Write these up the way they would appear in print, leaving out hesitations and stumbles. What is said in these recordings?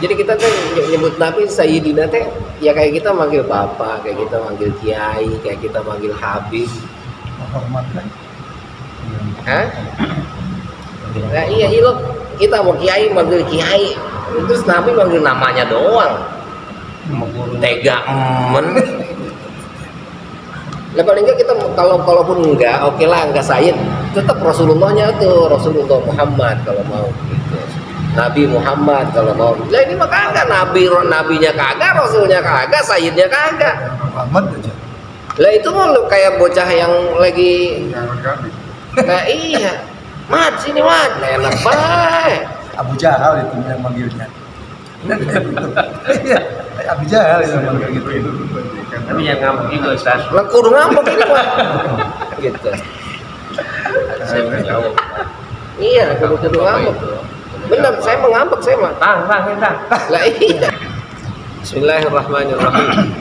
Jadi kita tuh nyebut Nabi Sayyidina teh ya kayak kita manggil bapak, kayak kita manggil kiai, kayak kita manggil habib. Menghormatkan. Hah? Nah iya lo kita mau kiai manggil kiai, terus Nabi manggil namanya doang. Tega men. Lah paling enggak kita kalaupun enggak, oke lah enggak Sayyid, tetap Rasulullahnya tuh Rasulullah Muhammad kalau mau gitu. Nabi Muhammad kalau mau. Lah ini mah kagak nabinya kagak, rasulnya kagak, sayyidnya kagak. Muhammad aja. Lah itu mah kayak bocah yang lagi nah iya. Mat sini mat, nah, enak banget. Abu Jahal itu yang manggilnya. Iya, Abu Jahal itu yang manggil gitu. Tapi yang ngambek juga Ustaz. Lah kudu ngambek ini mah. Gitu. Saya tahu. Iya, kudu ngambek. Benar, saya mengambek saya mah. Tang. Lah iya. Bismillahirrahmanirrahim.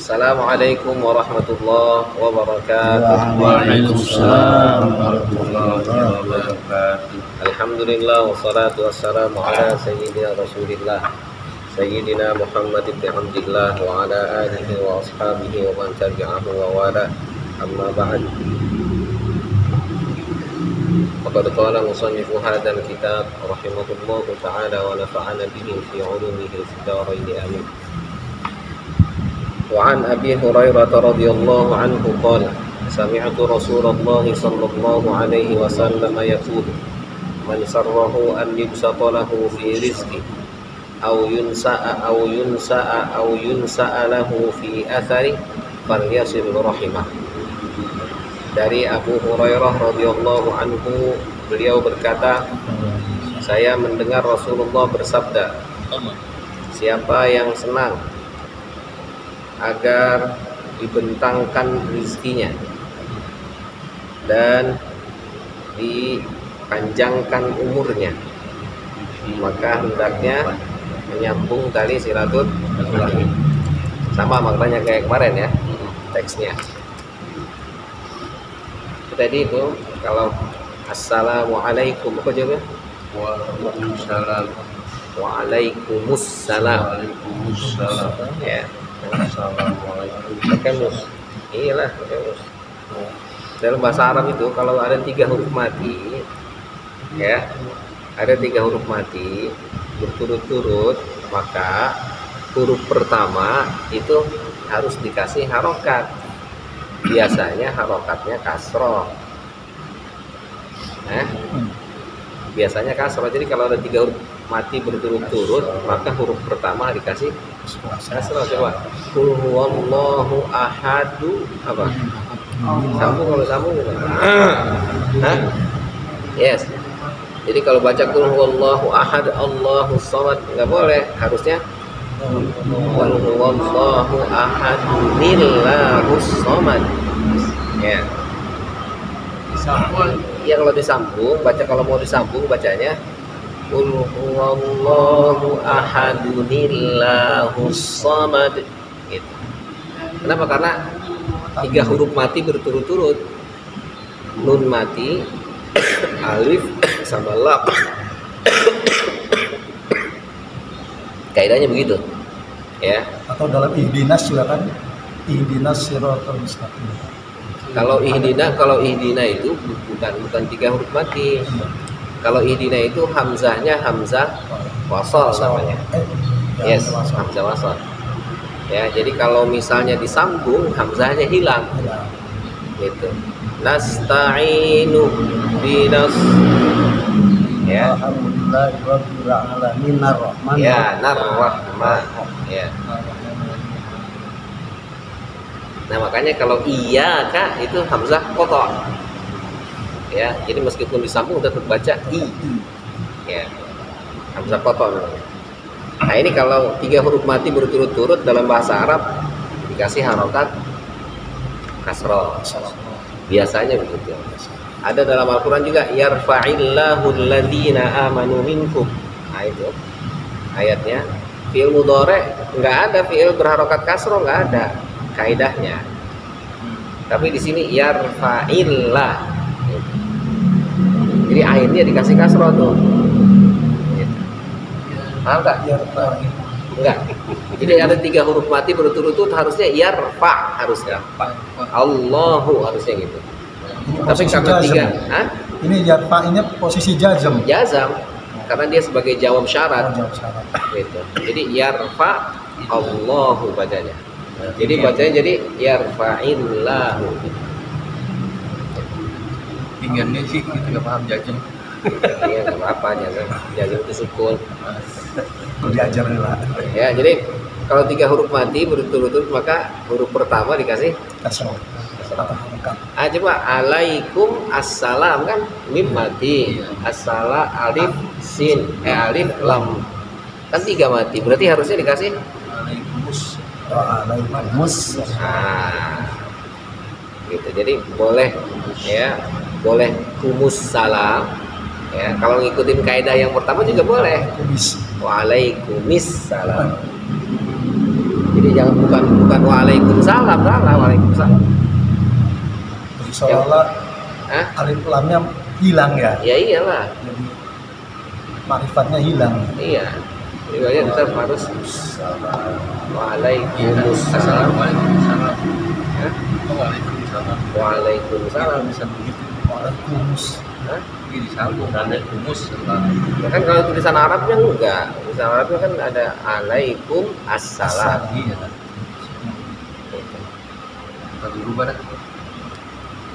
Assalamualaikum warahmatullahi wabarakatuh. Waalaikumsalam warahmatullahi wabarakatuh. Alhamdulillah wassalatu wassalamu ala sayyidina Rasulillah Sayyidina Muhammad ibn Abdillah wa ala alihi wa ashabihi wa man tabi'ahu wa wala. Amma ba'd. Faqad qala musannifu hadzal kitab rahimahullahu ta'ala wa nafa'ana bihi fi 'ulumihi fid dharain amin. Wa an Abi Hurairah radhiyallahu anhu qala sami'tu Rasulullah sallallahu alaihi wasallam yaqul man sarrahu an yubsata lahu fi rizqi aw yunsa'a lahu fi athari falyasil rahimah. Dari Abu Hurairah radhiyallahu anhu, beliau berkata, saya mendengar Rasulullah bersabda, siapa yang senang agar dibentangkan rezekinya dan dipanjangkan umurnya, maka hendaknya menyambung tali silaturahim. Sama maknanya kayak kemarin ya teksnya. Tadi itu kalau assalamualaikum apa jawabnya? Waalaikumsalam. Waalaikumsalam. Waalaikumsalam. Ya. Assalamualaikum. Pakai mus. Iyalah pakai mus. Dalam bahasa Arab itu kalau ada 3 huruf mati, ya, ada 3 huruf mati berturut-turut, maka huruf pertama itu harus dikasih harokat. Biasanya harokatnya kasroh. Biasanya kasroh. Jadi kalau ada 3 huruf mati berturut-turut, maka huruf pertama dikasih kasroh. Coba. Qul huwallahu ahadu apa? Sambung, kalau sambung gimana? Yes. Jadi kalau baca qul huwallahu ahad Allahus samad enggak boleh, harusnya qul huwallahu ahad Allahus samad. Ya. Ya kalau disambung, kalau mau disambung bacanya qul huwallahu ahad Allahus samad gitu. Kenapa? Karena 3 huruf mati berturut-turut. Nun mati, alif sama lam. Kaidahnya begitu. Ya. Atau dalam ihdinas juga kan, ihdinas siratal mustaqim. Kalau ihdina itu bukan 3 huruf mati. Kalau ihdina itu hamzahnya hamzah wasal namanya. Yes, hamzah wasal. Ya, jadi kalau misalnya disambung hamzahnya hilang. Gitu. Nasta'inu binas. Ya. Alhamdulillahirabbil alamin arrahman. Ya, narrahman. Ya. Nah, makanya kalau iya kak itu hamzah kotor. Ya, jadi meskipun disambung tetap baca i. Ya. Hamzah kotor namanya. Nah, ini kalau 3 huruf mati berturut-turut dalam bahasa Arab dikasih harokat kasroh. Biasanya begitu. Ada dalam Al-Quran juga yarfa'illahu alladhina amanu minkum. Nah itu ayatnya. Fi'il mudhari nggak ada fi'il berharokat kasroh, nggak ada kaidahnya. Tapi di sini yarfa'illah. Jadi akhirnya dikasih kasroh tuh. Paham nggak? Yarfa. Enggak. Jadi ada 3 huruf mati berturut-turut harusnya yarfa harusnya. Allahu harusnya gitu. Ini Tapi posisi karena 3, jazm. hah? Ini yarfa ini posisi jazm. Jazam karena dia sebagai jawab syarat Jawab syarat. gitu. Jadi yarfa Allahu bacanya. Jadi bacanya jadi yarfa'illahu. Tinggalnya sih kita nggak paham jajan. Iya enggak apa-apa jazam itu sukun. Diajar lah. Ya, jadi kalau 3 huruf mati berturut-turut maka huruf pertama dikasih Kasroh. Patah lengkap. coba alaikum assalam kan mim mati assala alif sin alif lam kan 3 mati berarti harusnya dikasih Waalaikumsalam. Gitu jadi boleh ya boleh kumus salam ya kalau ngikutin kaidah yang pertama juga boleh waalaikumsalam jadi jangan bukan waalaikumsalam salah waalaikumsalam Seolah alif lamnya hilang ya. ya iyalah Jadi marifatnya hilang. iya jadi kita harus waalaikumsalam Waalaikumsalam. Hah? Waalaikumsalam. waalaikumsalam Bisa begitu. Waalaikumsalam. Hah? Ini disambung Waalaikumsalam. Ya kan kalau tulisan Arabnya enggak tulisan Arabnya kan ada alaikum assalam Iya kan. Kita berubah dah.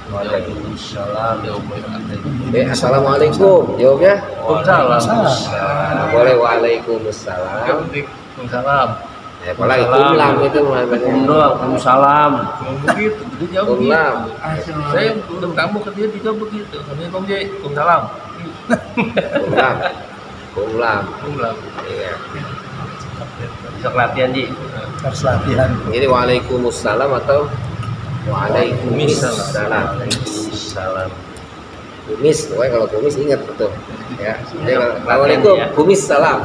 Waalaikumsalam. assalamualaikum jawabnya Waalaikumsalam. boleh waalaikumsalam Waalaikumsalam. apalagi kumlam itu Waalaikumsalam. Cuma begitu, dia jawab kumlam begitu. Saya belum kamu ke dia juga begitu. Katanya kamu dia Waalaikumsalam. kumlam kumlam Kumlam. iya Besok latihan Ji. Harus latihan. jadi waalaikumsalam atau waalaikumsalam Waalaikumsalam. kumis pokoknya kalau kumis ingat betul ya jadi kalau Latihan assalamualaikum ya. kumis salam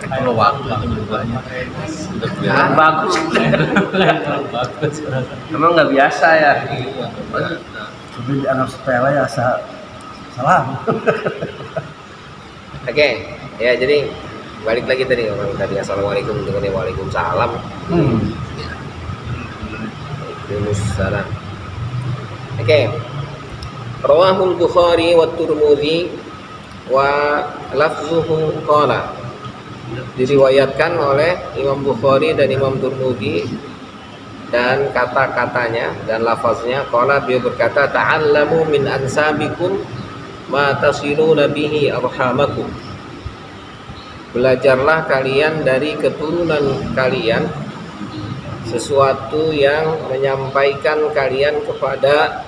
Kalau waktu itu berubahnya. Hah? Bagus. Emang nggak biasa ya. Tapi dianggap sepele ya salam. Oke, ya jadi balik lagi tadi orang tadi assalamualaikum dengan waalaikumsalam. Waalaikumsalam. Oke. Rawahul Bukhari wa Tirmidzi wa lafzuhu qala. Diriwayatkan oleh Imam Bukhari dan Imam Tirmidzi dan kata-katanya dan lafaznya qala beliau berkata ta'allamu min ansabikum ma tasiluna bihi arhamakum. Belajarlah kalian dari keturunan kalian sesuatu yang menyampaikan kalian kepada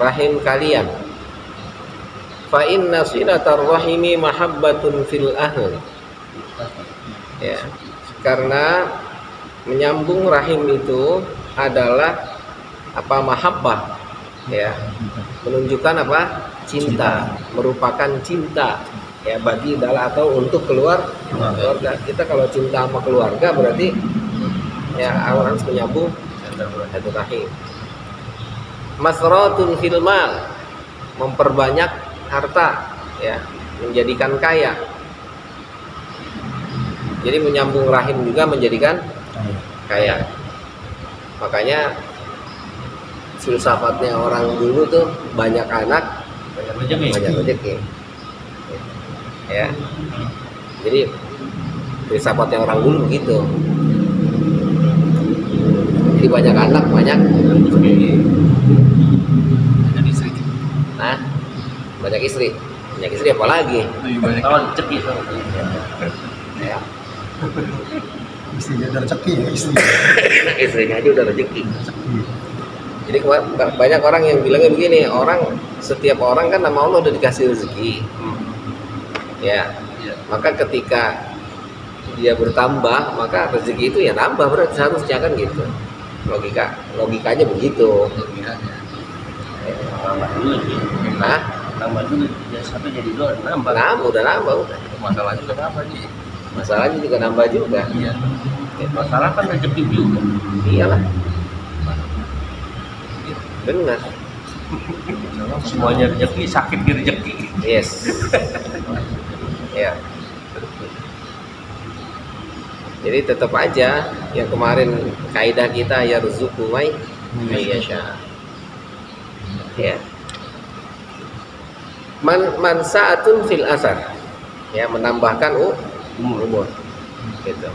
rahim kalian. Fa inna silatar rahimi mahabbatun fil ahl. Ya, karena menyambung rahim itu adalah apa mahabbah ya, menunjukkan apa cinta, merupakan cinta ya bagi dalam atau untuk keluarga kita. Kalau cinta sama keluarga berarti ya harus menyambung satu rahim. Masratun fil mal, memperbanyak harta ya, menjadikan kaya. Jadi menyambung rahim juga menjadikan kaya. Makanya filsafatnya orang dulu tuh banyak anak banyak rezeki. Ya. Jadi filsafatnya orang dulu begitu. Jadi banyak anak banyak banyak istri apa lagi? Rezeki. Ya. Istrinya udah rezeki ya istri. Istrinya aja udah rezeki. Jadi banyak orang yang bilangnya begini, setiap orang kan nama Allah udah dikasih rezeki. Ya. Maka ketika dia bertambah, maka rezeki itu ya nambah berarti seharusnya kan gitu. Logikanya begitu. Nambah dulu sih. Nah, Nambah dulu. Ya satu jadi dua nambah. udah nambah udah. Masalahnya kenapa nih? Masalahnya juga nambah juga. Iya. Masalah kan rezeki juga. Iyalah. Benar. Semuanya rezeki, sakit di rezeki. Yes. Ya. Jadi tetap aja yang kemarin kaidah kita yarzuqu may yasha. Ya. Man sa'atun fil asar. Ya, menambahkan umur. Gitu.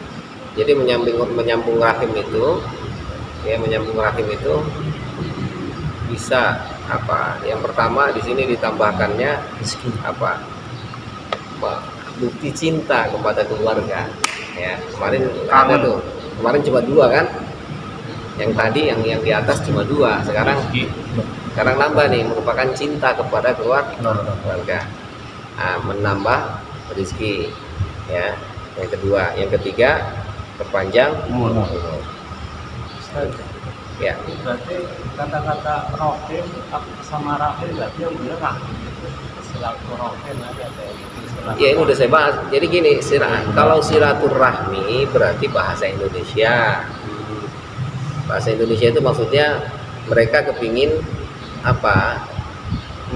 Jadi menyambung rahim itu, ya, menyambung rahim itu bisa apa? Yang pertama di sini ditambahkannya apa? Bukti cinta kepada keluarga. Ya, kemarin ada tuh. Kemarin cuma 2 kan? Yang tadi yang di atas cuma 2. Sekarang nambah nih, merupakan cinta kepada keluarga. Nah, menambah rezeki. Ya. Yang kedua, yang ketiga perpanjang umur. Ya. Berarti kata-kata rohim sama rahim berarti yang benar silaturahim ada Ya, ini udah saya bahas. Jadi gini, kalau silaturahmi berarti bahasa Indonesia. Bahasa Indonesia itu maksudnya mereka kepingin apa?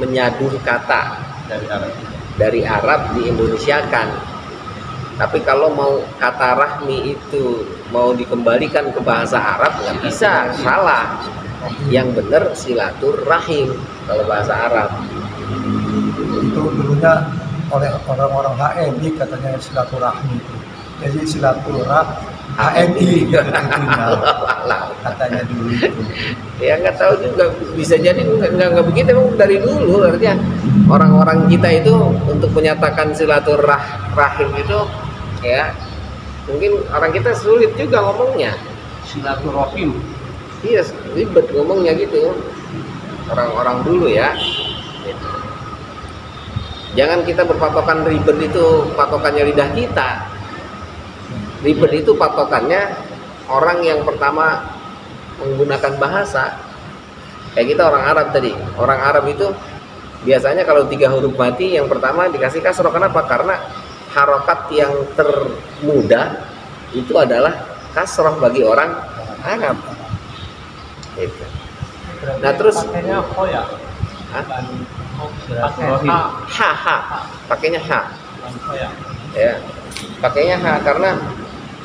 Menyadur kata dari Arab diindonesiakan. Tapi kalau mau kata rahmi itu mau dikembalikan ke bahasa Arab nggak bisa, salah. Yang benar silaturahim kalau bahasa Arab. Itu dulunya oleh orang-orang HMI katanya silaturahmi itu. Jadi HMI gitu katanya dulu itu. Ya nggak tahu juga, bisa jadi nggak begitu, emang dari dulu artinya orang-orang kita itu untuk menyatakan silaturahim itu ya mungkin orang kita sulit juga ngomongnya. Silaturahim. Iya, ribet ngomongnya gitu orang-orang dulu ya. Gitu. Jangan kita berpatokan ribet itu patokannya lidah kita. Ribet itu patokannya orang yang pertama menggunakan bahasa. Kayak kita orang Arab tadi. Orang Arab itu biasanya kalau 3 huruf mati yang pertama dikasih kasroh. Kenapa? Karena harokat yang termudah itu adalah kasroh bagi orang Arab. Gitu. Nah terus pakainya ho ya. Pakai ha, pakainya ha. ya. Ya, pakainya ha karena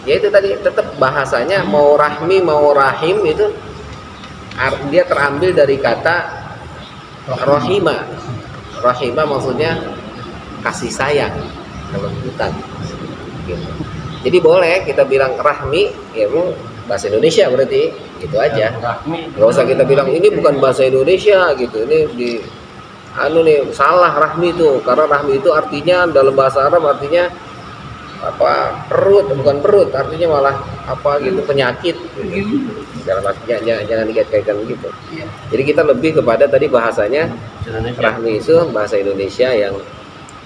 ya itu tadi tetap bahasanya mau rahmi mau rahim itu dia terambil dari kata rahima. Rahima maksudnya kasih sayang kalau hutan. Gitu. Jadi boleh kita bilang rahmi, ya bahasa Indonesia berarti gitu aja. Nggak usah kita bilang ini bukan bahasa Indonesia gitu. Ini di salah rahmi itu, karena rahmi itu artinya dalam bahasa Arab artinya apa? Perut, bukan perut, artinya malah apa gitu, penyakit gitu. Jangan dikait-kaitkan begitu. Jadi kita lebih kepada tadi bahasanya rahmi itu bahasa Indonesia yang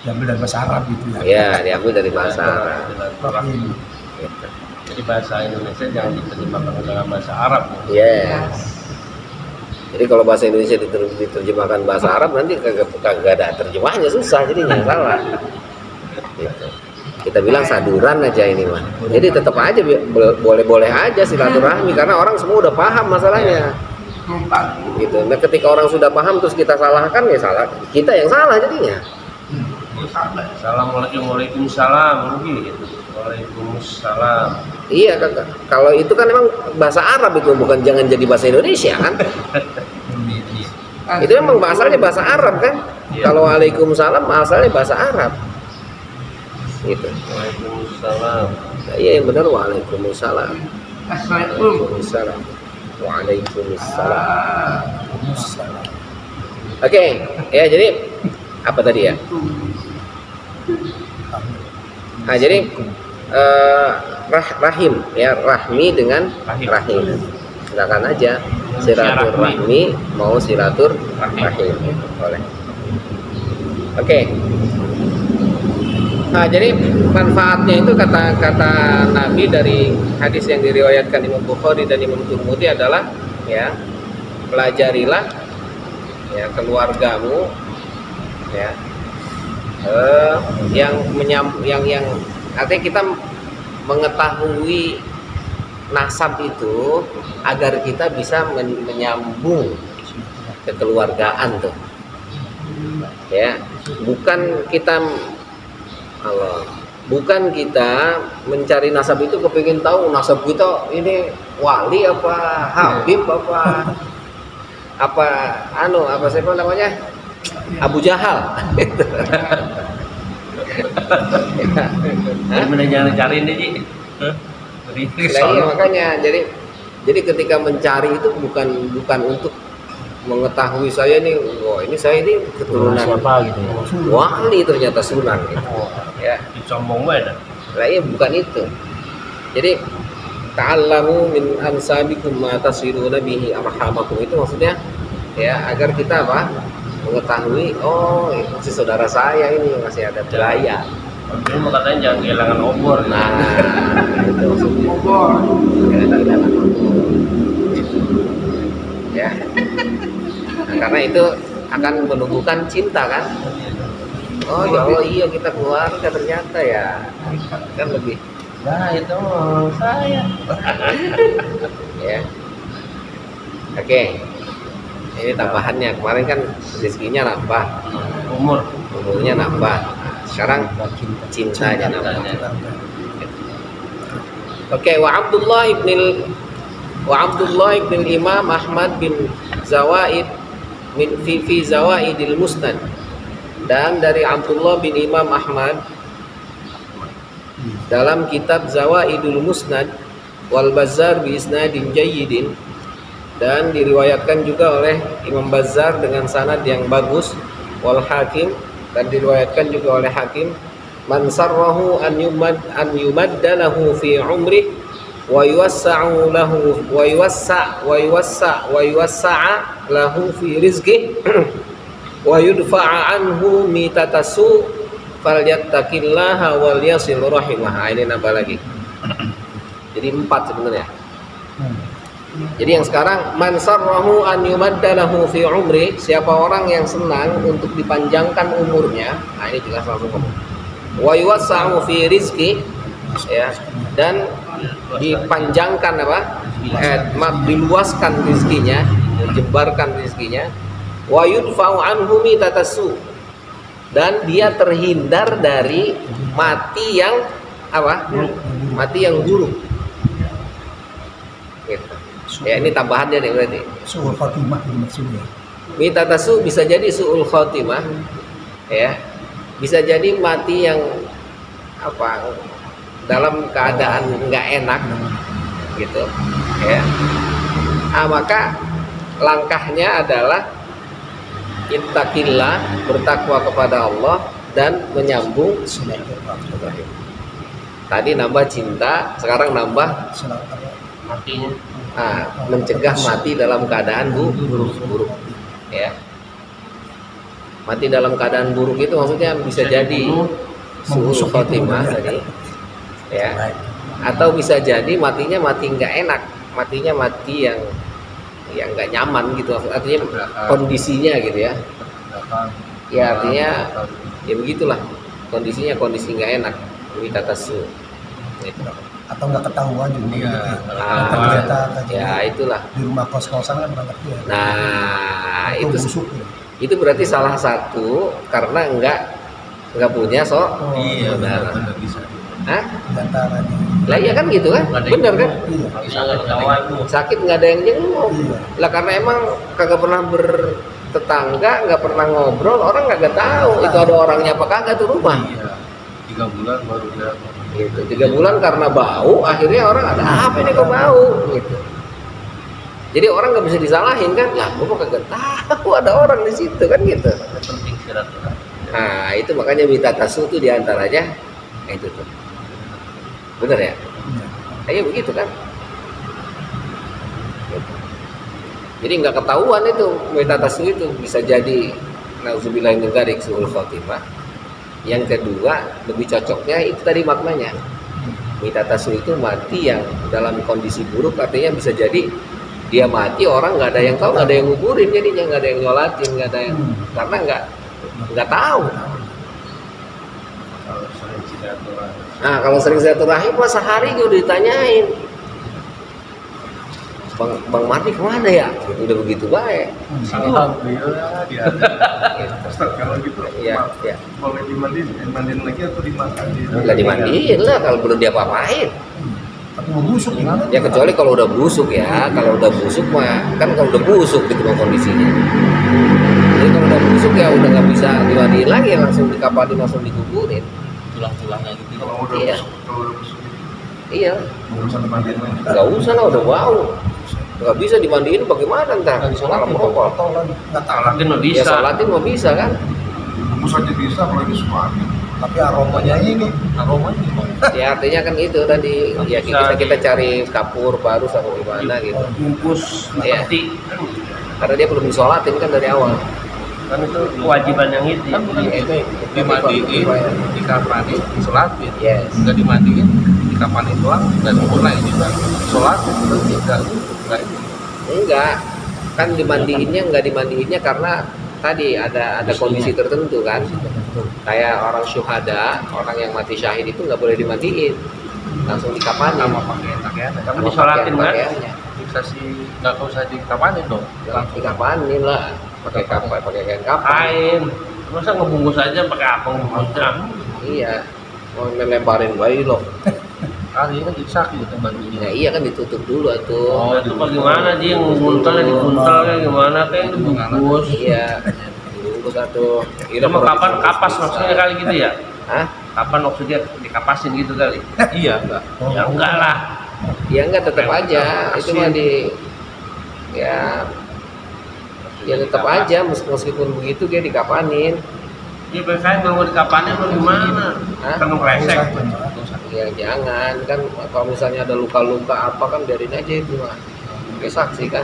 diambil dari bahasa Arab gitu ya. Ya, diambil dari bahasa Arab. Rahim. Gitu. Jadi bahasa Indonesia jangan diterjemahkan dengan bahasa Arab. Yes. Jadi kalau bahasa Indonesia diterjemahkan bahasa Arab nanti kagak ada terjemahnya, susah jadinya, salah. Gitu. Kita bilang saduran aja ini mah. Jadi tetap aja boleh-boleh aja silaturahmi karena orang semua udah paham masalahnya. Gitu. Nah, ketika orang sudah paham terus kita salahkan ya salah. Kita yang salah jadinya. Assalamualaikum, waalaikumsalam, gitu. Waalaikumsalam. Iya, kalau itu kan memang bahasa Arab itu, bukan jangan jadi bahasa Indonesia kan. Itu memang asalnya bahasa Arab kan. Kalau waalaikumsalam asalnya bahasa Arab. Gitu. Waalaikumsalam. Nah, iya yang benar waalaikumsalam. Waalaikumsalam. Waalaikumsalam. Oke, ya jadi apa tadi ya? Nah, jadi rahim ya, rahmi dengan rahim. Silakan aja silaturahmi mau silaturahim boleh. Oke. Nah, jadi manfaatnya itu kata Nabi dari hadis yang diriwayatkan Imam Bukhari dan Imam Tirmidzi adalah ya, pelajarilah ya keluargamu ya. Yang artinya kita mengetahui nasab itu agar kita bisa menyambung kekeluargaan tuh ya, bukan kita Bukan kita mencari nasab itu kepingin tahu nasab kita ini wali apa Habib apa siapa namanya Abu Jahal. Gimana jangan cari ini Ji? Nah, iya, makanya jadi ketika mencari itu bukan untuk mengetahui saya ini, ini saya ini keturunan siapa gitu ya. wali ternyata sunan gitu. Ya. Sombong banget. Nah, iya bukan itu. Jadi ta'allamu min ansabikum ma tasiruna bihi arhamakum, itu maksudnya ya agar kita apa? Mengetahui si saudara saya ini masih ada beraya. Ini mau katanya jangan kehilangan obor. Nah, itu maksudnya. Jangan kehilangan obor. Ya. Nah, karena itu akan menumbuhkan cinta kan? Oh ya Allah, iya kita keluarga ternyata ya. Kan lebih. Nah itu saya. Ya. Oke. Ini tambahannya. Kemarin kan rezekinya nambah, umurnya nambah. Sekarang cintanya nambah. Oke, wa Abdullah ibn Imam Ahmad bin Zawaid fi Zawaidil Musnad, dan dari Abdullah bin Imam Ahmad dalam kitab Zawaidul Musnad wal Bazzar bi isnadin jayyidin, dan diriwayatkan juga oleh Imam Bazzar dengan sanad yang bagus, wal Hakim, dan diriwayatkan juga oleh Hakim, man sarrahu an yumadda lahu fi umri wa yuwassa'u lahu wa yuwassa'a lahu fi rizqi wa yudfa'a anhu mitatasu falyattaqillaha wal yasil rahimah. Ini nambah lagi. Jadi 4 sebenarnya. Jadi yang sekarang man sarrahu an yumadda lahu fi umri, siapa orang yang senang untuk dipanjangkan umurnya. Nah, ini jelas langsung ngomong. Wa yuwassa'u fi rizqi, ya, dan dipanjangkan diluaskan rizkinya, dijebarkan rizkinya. Wa yudfa'u anhu mitatasu, dan dia terhindar dari mati yang mati yang buruk. Gitu. Ya, ini tambahannya nih berarti. Su'ul khatimah ini maksudnya. Mitatasu bisa jadi su'ul khatimah, ya. Bisa jadi mati yang dalam keadaan nggak enak gitu, ya. Maka langkahnya adalah ittaqillah, bertakwa kepada Allah, dan menyambung silaturahim. Tadi nambah cinta, sekarang nambah Matinya. Mencegah mati dalam keadaan buruk, ya. Mati dalam keadaan buruk itu maksudnya bisa jadi su'ul khatimah tadi, ya, atau bisa jadi matinya mati nggak enak, matinya mati yang nggak nyaman gitu, artinya kondisinya gitu ya. Ya artinya ya begitulah kondisinya, kondisi nggak enak, mitatasu gitu. Atau nggak ketahuan juga. Ternyata ya itulah di rumah kos-kosan kan banyak ya. Nah, itu busuk, ya. Itu berarti salah satu karena nggak punya Iya, benar. bisa. Hah? Diantaranya. Lah iya kan gitu kan? Benar kan? Iya. Sakit nggak ada yang jenguk. Iya. Lah karena emang kagak pernah bertetangga, nggak pernah ngobrol, orang kagak tahu itu ada orangnya apa kagak tuh rumah. Iya. 3 bulan baru dia. Gitu. 3 bulan karena bau, akhirnya orang ada apa ini kok bau gitu. Jadi orang nggak bisa disalahin kan? Lah, gua kok kagak tahu ada orang di situ kan gitu. Penting silaturahmi. Nah, itu makanya mitatasu itu diantaranya itu tuh. Bener ya? Kayak begitu kan? Gitu. Jadi nggak ketahuan itu mitatasu itu bisa jadi nauzubillahi min dzalik su'ul khatimah. Yang kedua, lebih cocoknya itu tadi maknanya. Mitatasu itu mati yang dalam kondisi buruk, artinya bisa jadi dia mati orang nggak ada yang tahu, nggak ada yang nguburin, jadinya nggak ada yang nyolatin, nggak ada yang karena nggak tahu. Kalau sering silaturahmi. Nah kalau sering silaturahim mah sehari gue ditanyain Bang Mardi kemana ya? Udah begitu baik. Alhamdulillah dia ada. Ustaz, kalau gitu, Iya, iya. boleh dimandiin lagi atau dimakan? Nggak dimandiin lah kalau belum diapa-apain. Tapi mau busuk gimana? Ya kecuali kalau udah busuk ya. Kalau udah busuk mah kan kalau udah busuk gitu mah kondisinya. Jadi kalau udah busuk ya udah nggak bisa dimandiin lagi, langsung dikapanin, langsung dikuburin. Tulang-tulangnya gitu. Kalau udah Iya. busuk, kalau udah busuk gitu, Iya, nggak usah dimandiin lagi. nggak usah lah, udah bau. Nggak bisa dimandiin bagaimana ntar? Nggak disolatin Malah merokok. Atau lagi nggak tahu. Salatin mah Ya bisa. sholatin mau bisa kan? Bungkus aja bisa, apalagi suami. Tapi aromanya ini Aromanya gimana? Ya artinya kan itu tadi. Ya Bisa kita cari kapur baru sama gimana gitu. Bungkus Iya. mati. Karena dia belum disolatin kan dari awal. Kan itu kewajiban yang itu. Kan bukan Iya, gitu, itu dimandiin, dibayar. dikapanin, disolatin. Yes. Nggak dimandiin, dikapanin doang, dan mulai juga solatin itu enggak itu. Enggak, kan nggak dimandiinnya karena tadi ada kondisi tertentu kan. Kayak orang syuhada, orang yang mati syahid itu nggak boleh dimandiin, langsung dikapanin. Sama pakaian-pakaiannya. Tapi Sama disolatin kan? pakaiannya. Bisa sih, nggak usah dikapanin dong. Langsung dikapanin lah, pakai kain kapan. Kain. Masa ngebungkus aja pakai apa ngebungkusnya? Iya, mau melemparin bayi loh. Kali ini kan jadi sakit itu mandinya. Ya iya kan ditutup dulu atuh. Oh, itu bagaimana sih nguntalnya dikuntal gimana kayak dibungkus. Iya, bungkus atuh. Itu mah kapan kapas maksudnya kali gitu ya? Hah? Kapan maksudnya dikapasin gitu kali? Iya, enggak. Ya enggak lah. Ya enggak, tetap aja. Itu mah ya tetap aja meskipun begitu dia dikapanin. Ya kain kalau mau dikapanin mau gimana? Hah? Kan kresek. Ya jangan kan, kalau misalnya ada luka-luka apa kan biarin aja itu mah. Kayak saksi kan.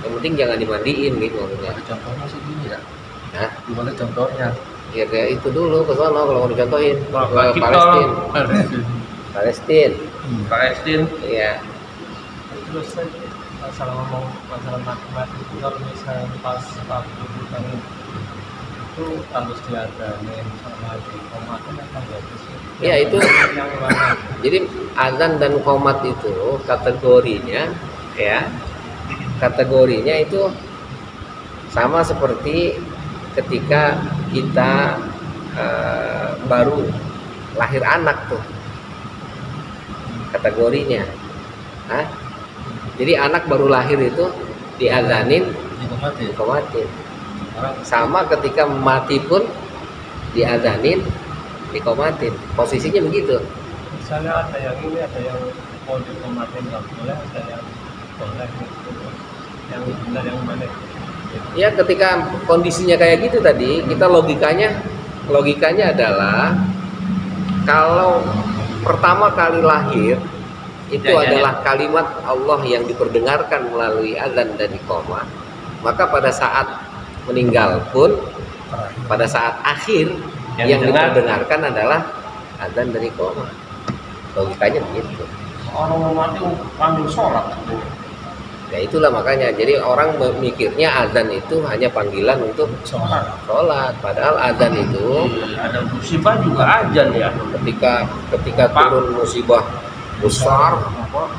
Yang penting jangan dimandiin gitu maksudnya. Contohnya sih gini ya. Hah? Gimana contohnya? Ya kayak itu dulu ke sana kalau mau dicontohin Wah, ke kita Palestina. Palestina. Palestin. Iya. Terus masalah ngomong masalah matematik itu kalau misalnya pas waktu kita itu harus diadain sama di komatin apa enggak sih? Iya, itu. Yang mana? Jadi azan dan qomat itu kategorinya itu sama seperti ketika kita baru lahir anak tuh kategorinya. Hah? Jadi anak baru lahir itu diazanin, Dikomatin. dikomatin. Orang Sama ketika mati pun diazanin, dikomatin. Posisinya begitu. misalnya ada yang ini, ada yang mau dikomatin nggak boleh, ada yang boleh gitu. Yang benar yang mana? Ya ketika kondisinya kayak gitu tadi, kita logikanya adalah kalau pertama kali lahir itu Ya. adalah kalimat Allah yang diperdengarkan melalui azan dan iqamah, maka pada saat meninggal pun pada saat akhir yang diperdengarkan adalah azan dan iqamah. Logikanya begitu. Orang mau mati panggil sholat. Ya itulah makanya. Jadi orang memikirnya azan itu hanya panggilan untuk Sholat. sholat, padahal azan itu Ada musibah juga ajan ya. ketika turun musibah besar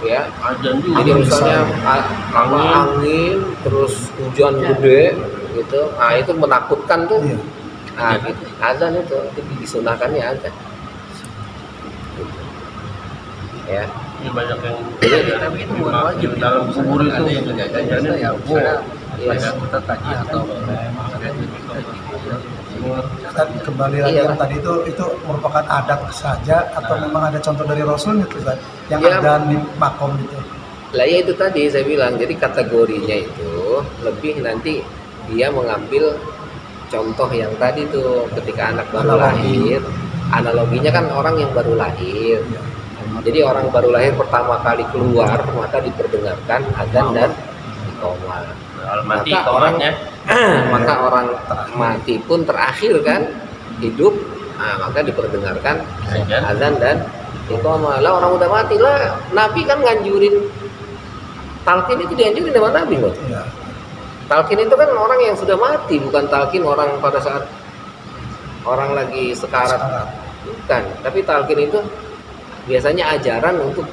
ya. Ajan juga. Jadi misalnya angin terus hujan gede gitu. Nah, itu menakutkan tuh. Iya. Nah, gitu. Azan itu disunahkannya azan. Gitu. Ya. Ini banyak yang Tapi itu bukan wajib dalam kubur itu. ada yang ngejaga Ajannya ya. boleh. Iya. Ada kita kaji atau Ustaz, kembali lagi Iya. yang tadi itu merupakan adat saja atau memang ada contoh dari Rasul gitu Ustaz, yang Iya. ada di makom itu. Lah ya itu tadi saya bilang, jadi kategorinya itu lebih nanti dia mengambil contoh yang tadi tuh ketika anak baru Analogi. lahir. Analoginya kan orang yang baru lahir. Jadi orang baru lahir pertama kali keluar maka diperdengarkan azan dan iqamah. Kalau mati Maka komatnya. Maka orang mati pun terakhir kan hidup, maka diperdengarkan Azan. azan dan iqamah. Lah orang udah mati lah, Nabi kan nganjurin talqin itu dianjurin sama Nabi loh. Iya. Talqin itu kan orang yang sudah mati, bukan talqin orang pada saat orang lagi sekarat. Sekarat. Bukan, tapi talqin itu biasanya ajaran untuk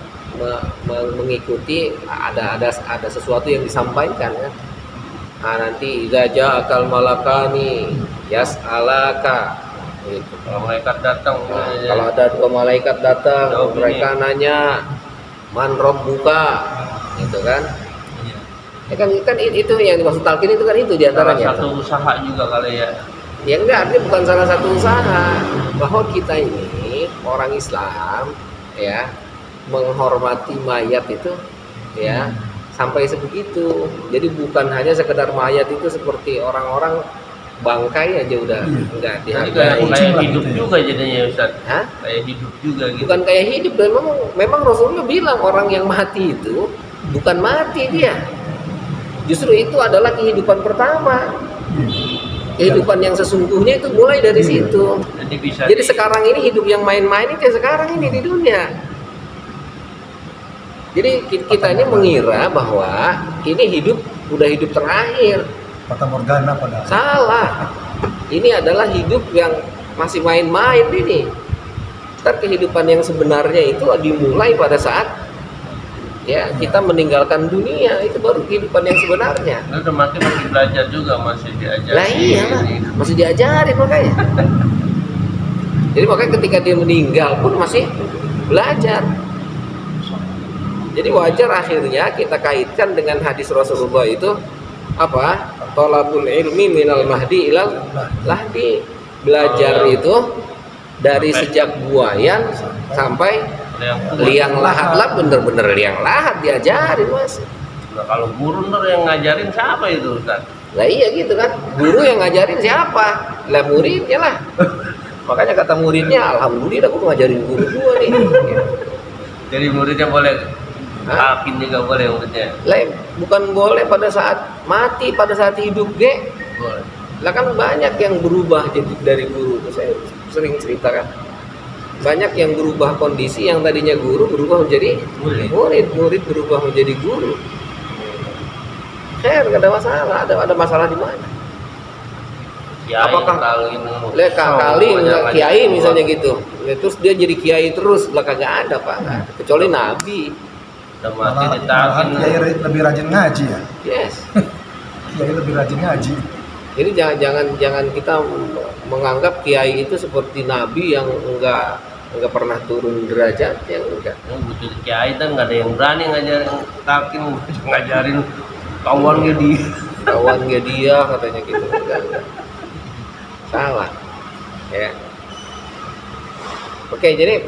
mengikuti ada sesuatu yang disampaikan kan. Nah, nanti idza ja'akal malakani yas'alaka gitu. Kalau malaikat datang, Nah, kalau ada dua malaikat datang, Jawab mereka nanya man rabbuka gitu kan. Ya kan itu yang dimaksud talqin itu kan itu salah diantaranya. satu usaha juga kali ya. Ya enggak, artinya bukan salah satu usaha bahwa kita ini orang Islam ya menghormati mayat itu ya sampai sebegitu. Jadi bukan hanya sekedar mayat itu seperti orang-orang bangkai aja udah enggak Jadi dihargai. kayak hidup juga jadinya Ustaz. Hah? Kayak hidup juga gitu. Bukan kayak hidup, dan memang Rasulullah bilang orang yang mati itu bukan mati dia. Justru itu adalah kehidupan pertama. Kehidupan yang sesungguhnya itu mulai dari situ. Jadi bisa Jadi sekarang ini hidup yang main-main itu ya sekarang ini di dunia. Jadi kita ini mengira bahwa ini udah hidup terakhir. Fata Morgana padahal. Salah. Ini adalah hidup yang masih main-main ini. Ntar kehidupan yang sebenarnya itu dimulai pada saat ya kita meninggalkan dunia, itu baru kehidupan yang sebenarnya. Lu udah masih belajar juga, masih diajarin. Lah iya lah, masih diajarin makanya. Jadi makanya ketika dia meninggal pun masih belajar. Jadi wajar akhirnya kita kaitkan dengan hadis Rasulullah itu apa? Thalabul ilmi minal mahdi ilal lahdi. Belajar itu dari sejak buayan sampai liang lahat lah, bener-bener liang lahat diajarin Mas. Nah, kalau guru ntar yang ngajarin siapa itu Ustaz? Lah iya gitu kan, guru yang ngajarin siapa? Lah muridnya lah. Makanya kata muridnya, alhamdulillah aku ngajarin guru gua nih. Jadi muridnya boleh talqin juga boleh muridnya. Lah bukan boleh pada saat mati, pada saat hidup ge. Boleh. Lah kan banyak yang berubah jadi dari guru. Saya sering ceritakan. Banyak yang berubah kondisi, yang tadinya guru berubah menjadi murid berubah menjadi guru. Nggak ada masalah. Ada masalah di mana? Apakah kali kiai misalnya gitu, terus dia jadi kiai terus? Lah kagak ada Pak, kecuali nabi. Udah mati Malah ditalqin. Kiai lebih rajin ngaji ya. Yes. Kiai lebih rajin ngaji. Jadi jangan kita menganggap kiai itu seperti nabi yang enggak pernah turun derajat, yang enggak. Butuh kiai kan nggak ada yang berani ngajarin talqin, ngajarin kawannya dia katanya gitu. Enggak. Salah. Ya. Oke, jadi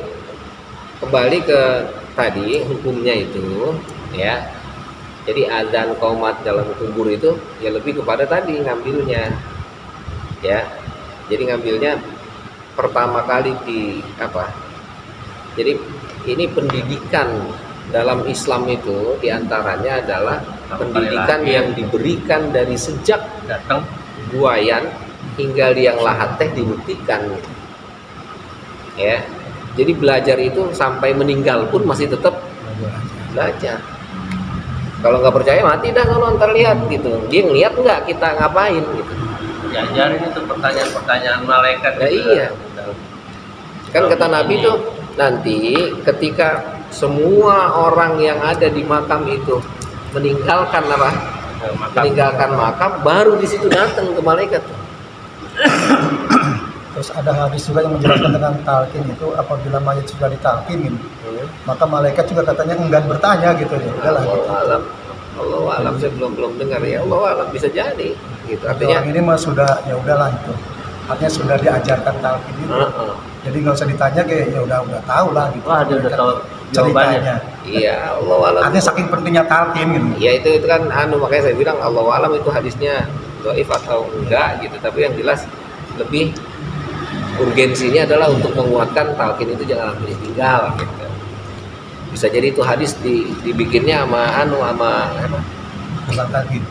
kembali ke tadi hukumnya itu ya. Jadi azan qomat dalam kubur itu ya lebih kepada tadi ngambilnya. Ya. Jadi ngambilnya pertama kali di apa? Jadi ini pendidikan dalam Islam itu diantaranya adalah pendidikan yang diberikan dari sejak datang buayan hingga liang lahat teh dibuktikan. Ya. Jadi belajar itu sampai meninggal pun masih tetap belajar. Kalau nggak percaya mati dah kalau ntar lihat gitu. Dia ngeliat nggak kita ngapain gitu. diajarin itu pertanyaan-pertanyaan malaikat. Ya iya. Kan kata Nabi tuh nanti ketika semua orang yang ada di makam itu meninggalkan apa? Meninggalkan makam, baru di situ datang ke malaikat. Terus ada hadis juga yang menjelaskan tentang talqin itu apabila mayat sudah ditalqinin, maka malaikat juga katanya enggan bertanya gitu ya. Udahlah gitu. Allah alam saya belum dengar ya. Allah alam bisa jadi gitu. Artinya Artinya orang ini mah sudah ya udahlah itu. Artinya sudah diajarkan talqin itu. Jadi nggak usah ditanya kayak ya udah tahu lah gitu. Wah, dia udah tahu jawabannya. ceritanya. iya Allah alam. Artinya saking pentingnya talqin gitu. Ya itu kan makanya saya bilang Allah alam itu hadisnya dhaif atau enggak gitu, tapi yang jelas lebih urgensinya adalah untuk menguatkan talqin itu jangan sampai ditinggal gitu. Bisa jadi itu hadis dibikinnya sama apa? Tentang talqin.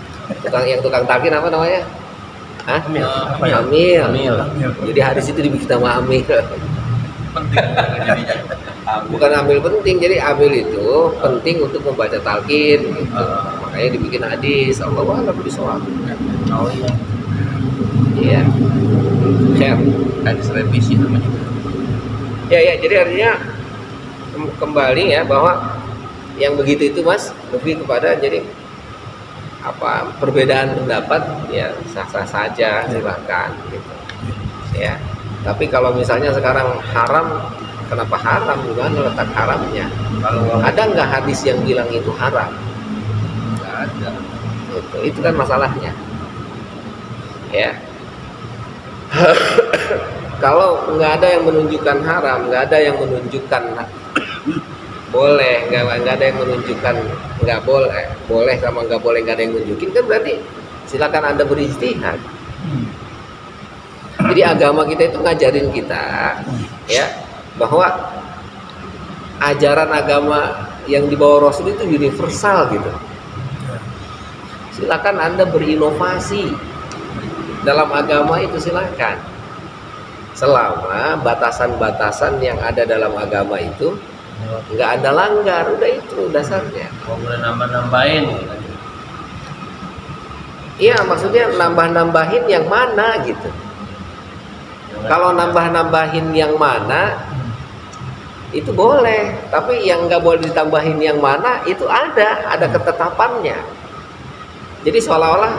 Tukang talqin apa namanya? Hah? Amil. Amil. Jadi hadis itu dibikin sama Amil. Penting jadinya. Bukan amil penting, jadi amil itu penting untuk membaca talqin gitu. Makanya dibikin hadis. Allahu a'lam bishawab. Oh iya. Iya. Share. Hadis revisi namanya. Ya, jadi artinya kembali ya bahwa yang begitu itu Mas lebih kepada jadi apa perbedaan pendapat ya sah-sah saja silakan gitu ya. Tapi kalau misalnya sekarang haram, kenapa haram, gimana letak haramnya? Kalau Ada nggak hadis yang bilang itu haram? nggak ada. Itu kan masalahnya ya. Kalau nggak ada yang menunjukkan haram, nggak ada yang menunjukkan boleh, nggak ada yang menunjukkan nggak boleh, boleh sama nggak boleh nggak ada yang nunjukin, kan berarti silakan Anda berijtihad. Jadi agama kita itu ngajarin kita ya bahwa ajaran agama yang dibawa Rasul itu universal gitu. Silakan Anda berinovasi dalam agama itu, silakan. Selama batasan-batasan yang ada dalam agama itu nggak ada langgar, udah itu dasarnya. Mau boleh nambah-nambahin. Iya, maksudnya nambah-nambahin yang mana gitu. Kalau nambah-nambahin yang mana itu boleh, tapi yang nggak boleh ditambahin yang mana itu ada ketetapannya. Jadi seolah-olah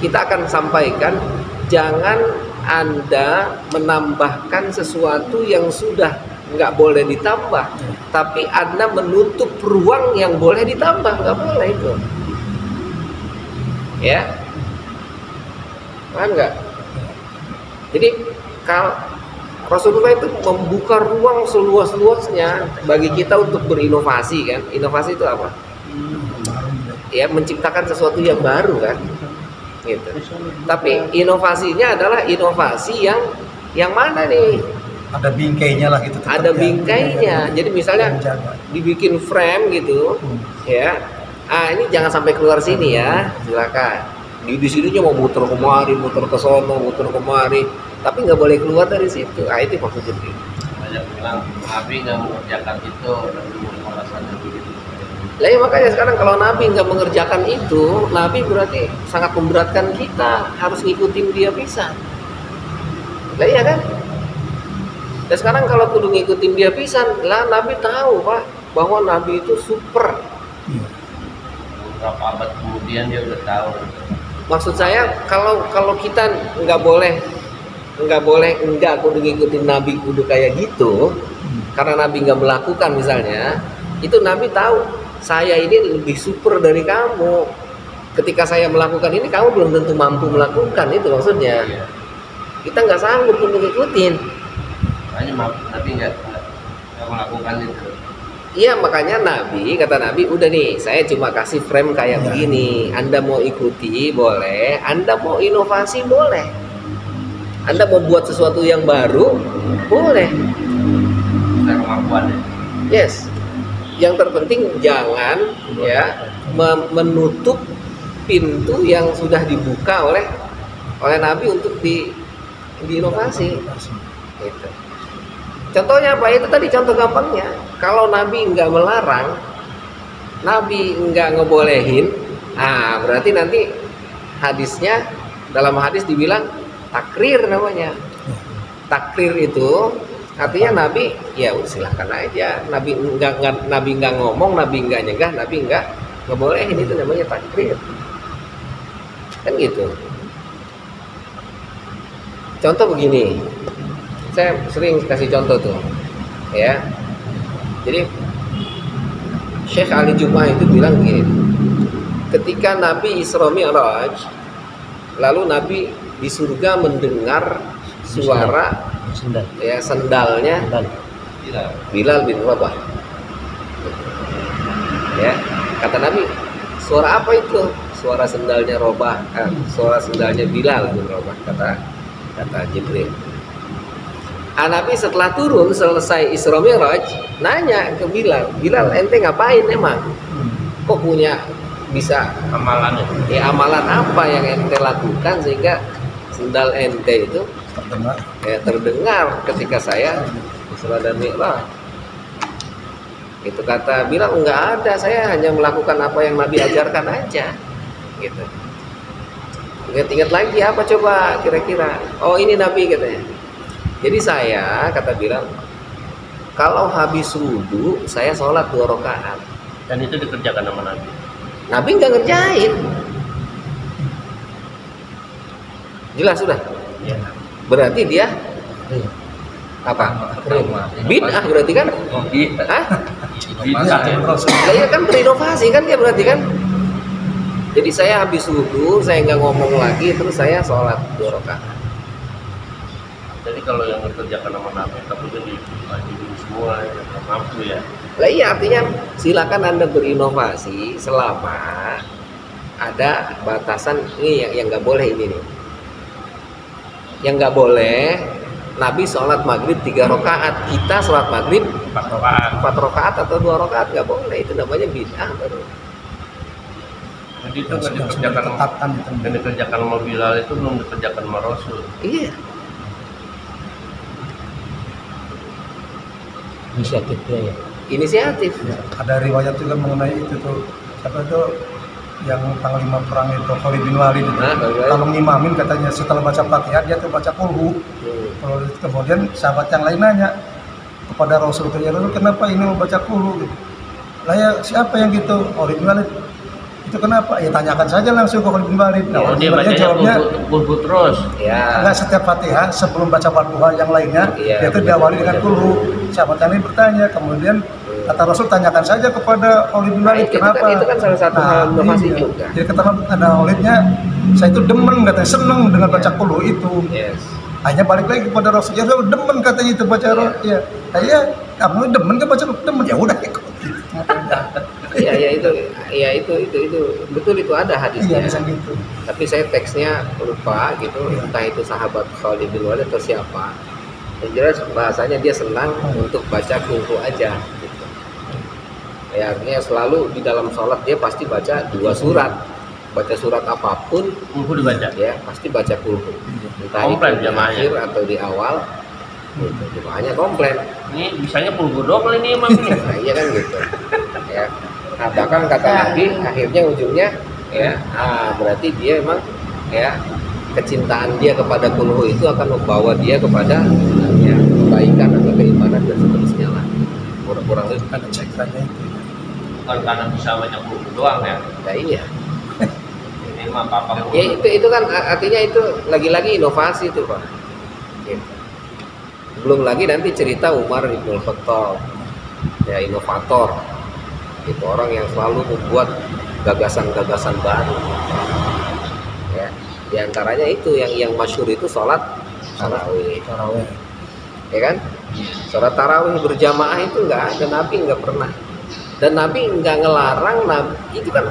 kita akan sampaikan jangan Anda menambahkan sesuatu yang sudah nggak boleh ditambah, tapi Anda menutup ruang yang boleh ditambah, nggak boleh itu. Ya, paham nggak? Jadi kalau Rasulullah itu membuka ruang seluas-luasnya bagi kita untuk berinovasi kan. Inovasi itu apa? Ya, menciptakan sesuatu yang baru kan. Gitu. Tapi inovasinya adalah inovasi yang mana nih? Ada bingkainya lah gitu. Ada bingkainya. Jadi misalnya dibikin frame gitu, ya. Ini jangan sampai keluar sini ya, silakan. Di sininya mau muter kemari, muter ke sono, muter kemari, tapi nggak boleh keluar dari situ. Itu maksudnya. Banyak bilang Nabi nggak mengerjakan itu, Nabi alasannya begitu. Lah ya, makanya sekarang kalau Nabi nggak mengerjakan itu, Nabi berarti sangat memberatkan kita, harus ngikutin dia bisa. Lah iya kan? Dan sekarang kalau kudu ngikutin dia pisan, lah Nabi tahu Pak bahwa Nabi itu super. Beberapa abad kemudian dia udah tahu. Maksud saya kalau kita nggak kudu ngikutin Nabi kudu kayak gitu, karena Nabi nggak melakukan misalnya, itu Nabi tahu saya ini lebih super dari kamu. Ketika saya melakukan ini, kamu belum tentu mampu melakukan, itu maksudnya. Kita nggak sanggup untuk ngikutin. Makanya Nabi nggak melakukan itu. Iya, makanya kata Nabi, udah nih, saya cuma kasih frame kayak begini. Anda mau ikuti boleh, Anda mau inovasi boleh, Anda mau buat sesuatu yang baru boleh. Kita kemampuannya. Yes. Yang terpenting jangan ya menutup pintu yang sudah dibuka oleh Nabi untuk diinovasi. Gitu. Contohnya apa? Itu tadi contoh gampangnya. Kalau Nabi nggak melarang, Nabi nggak ngebolehin, berarti nanti hadisnya, dalam hadis dibilang takrir namanya. Takrir itu artinya Nabi ya silahkan aja. Nabi nggak ngomong, Nabi nggak nyegah, Nabi nggak ngebolehin, itu namanya takrir. Kan gitu. Contoh begini. Saya sering kasih contoh tuh, ya. Jadi Syekh Ali Jum'ah itu bilang gini, ketika Nabi Isra Mi'raj, lalu Nabi di surga mendengar suara sendalnya Bilal bin Rabah. Ya, kata Nabi, suara apa itu? Suara sendalnya Rabah, suara sendalnya Bilal bin Rabah, kata Jibril. Nabi setelah turun selesai Isra Mi'raj nanya ke Bilal, ente ngapain emang? Kok punya bisa Amalannya. Ya, amalan apa yang ente lakukan sehingga sendal ente itu terdengar ketika saya Isra dan Mi'raj? Itu kata Bilal, enggak ada, saya hanya melakukan apa yang Nabi ajarkan aja. Gitu. Ingat-ingat lagi apa coba kira-kira? Oh, ini Nabi katanya. Jadi saya, kata Bilal, kalau habis wudhu saya sholat 2 rakaat. Dan itu dikerjakan sama Nabi. Nabi nggak ngerjain. Jelas sudah. Ya. Berarti dia apa? Bid'ah berarti kan? Oh iya. Hah? Bid'ah ya. Lah ya kan berinovasi kan dia berarti kan? Jadi saya habis wudhu, saya nggak ngomong lagi, terus saya sholat 2 rakaat. Jadi kalau yang dikerjakan sama Nabi takutnya diwajibin semua ya, nggak mampu ya. Lah iya, artinya silakan Anda berinovasi selama ada batasan ini yang nggak boleh ini nih. Yang nggak boleh Nabi sholat maghrib 3 rakaat, kita sholat maghrib 4 rakaat. 4 rakaat atau 2 rakaat, nggak boleh, itu namanya bid'ah baru. Jadi itu nggak dikerjakan Tetapkan itu. yang dikerjakan sama Bilal itu belum dikerjakan sama Rasul. Iya. Inisiatifnya ya. Inisiatif. Ya, ada riwayat juga mengenai itu tuh, siapa itu yang panglima perang itu Khalid bin Walid itu. Nah, Khalid bin Walid. Kalau ngimamin katanya setelah baca Fatihah dia tuh baca kulhu. Kalau kemudian sahabat yang lain nanya kepada Rasul itu, ya Rasul kenapa ini mau baca kulhu gitu. Lah ya siapa yang gitu? Khalid bin Walid. Itu kenapa? Ya tanyakan saja langsung ke Khalid bin Walid. Nah, Oh, dia Khalid bin Walid bacanya jawabnya kulhu terus. Ya. enggak, setiap Fatihah sebelum baca Fatihah yang lainnya Iya, itu diawali dengan kulhu. Sahabat yang lain bertanya, kemudian kata Rasul tanyakan saja kepada Khalid bin Walid Nah, kenapa? itu kan salah satu hal inovasi juga. Jadi kata ada Khalidnya, saya itu demen katanya, seneng dengan baca kulhu itu. Yes. Hanya balik lagi kepada Rasul, ya Rasul demen katanya itu baca ya. Ya, kamu demen kan baca demen, ya udah ikut. Ya itu betul, itu ada Iya hadisnya. bisa gitu. Tapi saya teksnya lupa gitu, entah itu sahabat Khalid bin Walid atau siapa. Yang jelas bahasanya dia senang untuk baca kulhu aja gitu. Ya, artinya selalu di dalam sholat dia pasti baca 2 surat. Baca surat apapun Kulhu dibaca. ya pasti baca kulhu. Entah Komplain itu di jamaahnya. akhir atau di awal. Gitu. Jemaahnya komplain. Ini bisanya kulhu doang kali ini Imam ini. Nah, iya kan gitu. Ya. Nah, bahkan kata Nabi akhirnya ujungnya ya, berarti dia emang ya kecintaan dia kepada kulhu itu akan membawa dia kepada ya kebaikan atau keimanan dan seterusnya lah. Kurang-kurang lebih Ada ceritanya itu. Bukan karena bisa baca kulhu doang ya. ya iya. Ini mah papa Ya itu kan artinya itu lagi-lagi inovasi itu Pak. Gitu. Belum lagi nanti cerita Umar Ibn Khattab, ya inovator, itu orang yang selalu membuat gagasan-gagasan baru. Ya, diantaranya itu yang masyhur itu sholat tarawih, Tarawih. ya kan? Sholat tarawih berjamaah itu nggak ada, Nabi nggak pernah. Dan Nabi nggak ngelarang, itu kan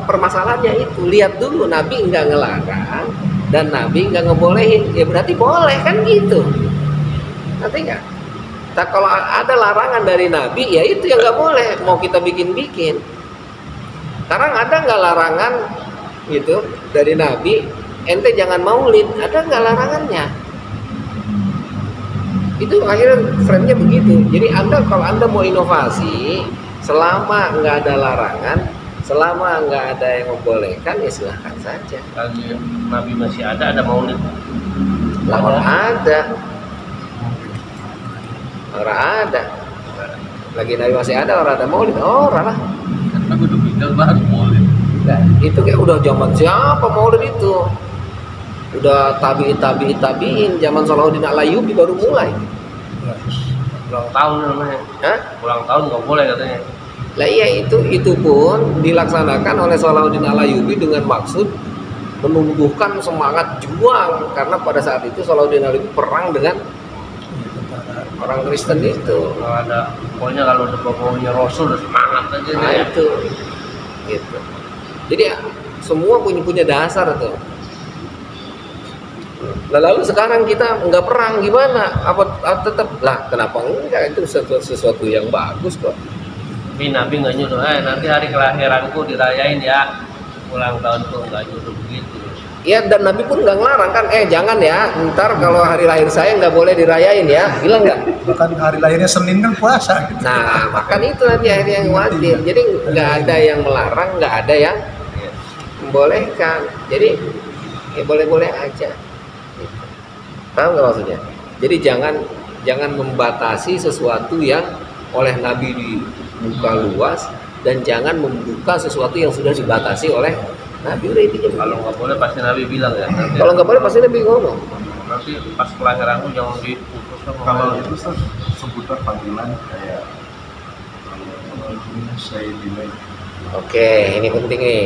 permasalahannya itu. Lihat dulu, Nabi nggak ngelarang dan Nabi nggak ngebolehin, ya berarti boleh kan gitu. Nanti nggak? Nah, kalau ada larangan dari Nabi, ya itu yang nggak boleh. Mau kita bikin-bikin. Sekarang ada nggak larangan gitu dari Nabi? Ente jangan maulid, ada nggak larangannya? Itu akhirnya frame-nya begitu. Jadi kalau anda mau inovasi, selama nggak ada larangan, selama nggak ada yang membolehkan, ya silahkan saja. Lagi Nabi masih ada maulid. Lah ada. Orang ada. Lagi Nabi masih ada, orang ada maulid, orang lah. Aku udah pindah baru maulid. Nah, itu kayak udah zaman siapa maulid itu? Udah tabiin zaman Salahuddin Al-Ayyubi baru mulai. Ulang tahun namanya. Hah? Ulang tahun nggak boleh katanya. Lah iya, itu pun dilaksanakan oleh Salahuddin Al-Ayyubi dengan maksud menumbuhkan semangat juang, karena pada saat itu Salahuddin Al-Ayyubi perang dengan orang Kristen itu. Kalau ada pokoknya kalau ada pokoknya Rasul udah semangat aja Nah dia. itu gitu. Jadi semua punya dasar tuh. Nah, lalu sekarang kita nggak perang gimana? Apa tetap lah? Kenapa enggak? Itu sesuatu yang bagus kok. Tapi Nabi nggak nyuruh, nanti hari kelahiranku dirayain ya. Ulang tahunku nggak nyuruh begitu. Ya, dan Nabi pun nggak ngelarang kan? Jangan ya, ntar kalau hari lahir saya nggak boleh dirayain ya, bilang nggak? Bahkan hari lahirnya Senin kan puasa gitu. Nah, makan itu nanti akhirnya yang wajib. Jadi nggak ada yang melarang, nggak ada yang membolehkan. Jadi ya boleh-boleh aja. Paham nggak maksudnya? Jadi jangan membatasi sesuatu yang oleh Nabi dibuka luas, dan jangan membuka sesuatu yang sudah dibatasi oleh Nabi. Udah intinya begitu. Kalau nggak boleh pasti Nabi bilang ya. Nanti, Kalau nggak boleh pasti Nabi ngomong. nanti pas kelahiranku jangan diputus sama Kalau orang. itu Ustaz, sebutan panggilan kayak Sayyidina. Oke, ini penting nih.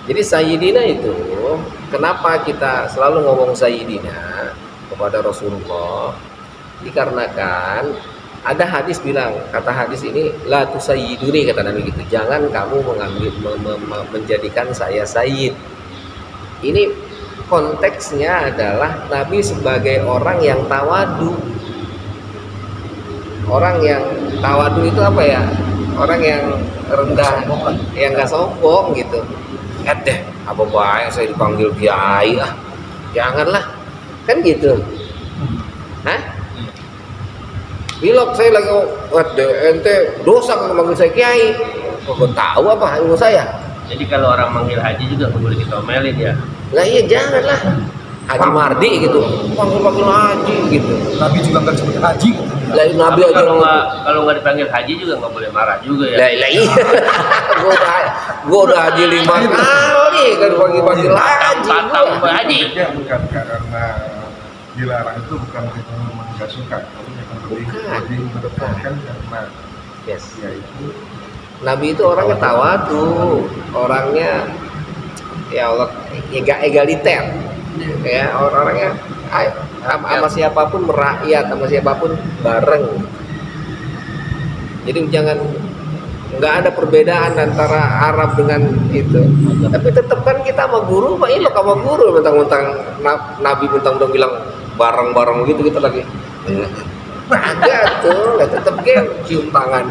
Jadi Sayyidina itu, kenapa kita selalu ngomong Sayyidina kepada Rasulullah? Dikarenakan ada hadis bilang, kata hadis ini, la tusayyiduni, kata Nabi gitu. Jangan kamu menjadikan saya sayyid. Ini konteksnya adalah Nabi sebagai orang yang tawadu. Orang yang tawadu itu apa ya? Orang yang rendah, yang nggak sombong gitu. Deh, apa baik saya dipanggil kiai ah? Janganlah, kan gitu. Hah? Bilok saya lagi ente dosa kalau manggil saya kiai. Kok tahu apa ilmu saya? Jadi kalau orang manggil haji juga nggak boleh kita omelin ya. Lah iya janganlah. Haji Mardi gitu, panggil haji gitu. Nabi juga nggak disebut haji. Lah Nabi Tapi aja kalau nggak dipanggil haji juga nggak boleh marah juga ya. lah iya. gua udah haji 5 kali kan panggil haji. Tambah haji. Beda bukan karena dilarang itu bukan karena memang nggak suka, tapi memang lebih mendepankan karena Yes. ya itu Nabi itu orangnya tawadu, orangnya ya Allah egaliter. Ya, orangnya sama siapapun merakyat, sama siapapun bareng. Jadi jangan, nggak ada perbedaan antara Arab dengan itu. Tapi tetap kan kita sama guru, Pak Ilok sama guru mentang-mentang Nabi mentang-mentang bilang bareng-bareng gitu kita lagi. Agak tuh, tetap game cium tangan.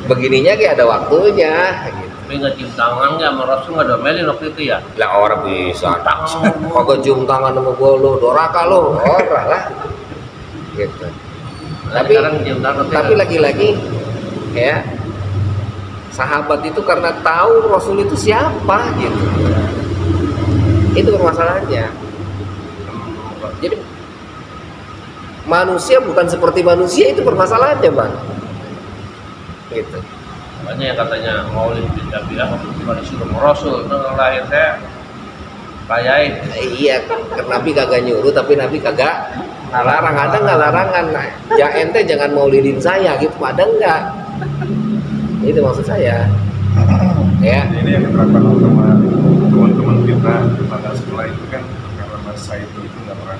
Begininya kayak ada waktunya. Gitu. Tapi nggak cium tangan nggak sama Rasul nggak domelin waktu itu ya. Lah orang bisa tak kagak cium tangan sama gua lo, doraka lo, ora lah. Gitu. Tapi Sekarang cium tangan. lagi-lagi ya sahabat itu karena tahu Rasul itu siapa gitu. Itu permasalahannya. Jadi manusia bukan seperti manusia, itu permasalahannya, Bang. Gitu. Makanya yang katanya Maulid bin Nabilah bukan disuruh sama Rasul, itu lahir saya rayain. Iya, Nabi kagak nyuruh, tapi Nabi kagak larang. Ada nggak larangan? Nah, ya ente jangan maulidin saya, gitu. Ada nggak? Itu maksud saya. Ya. ini yang diterapkan sama teman-teman kita di mana sekolah itu kan karena masa itu nggak pernah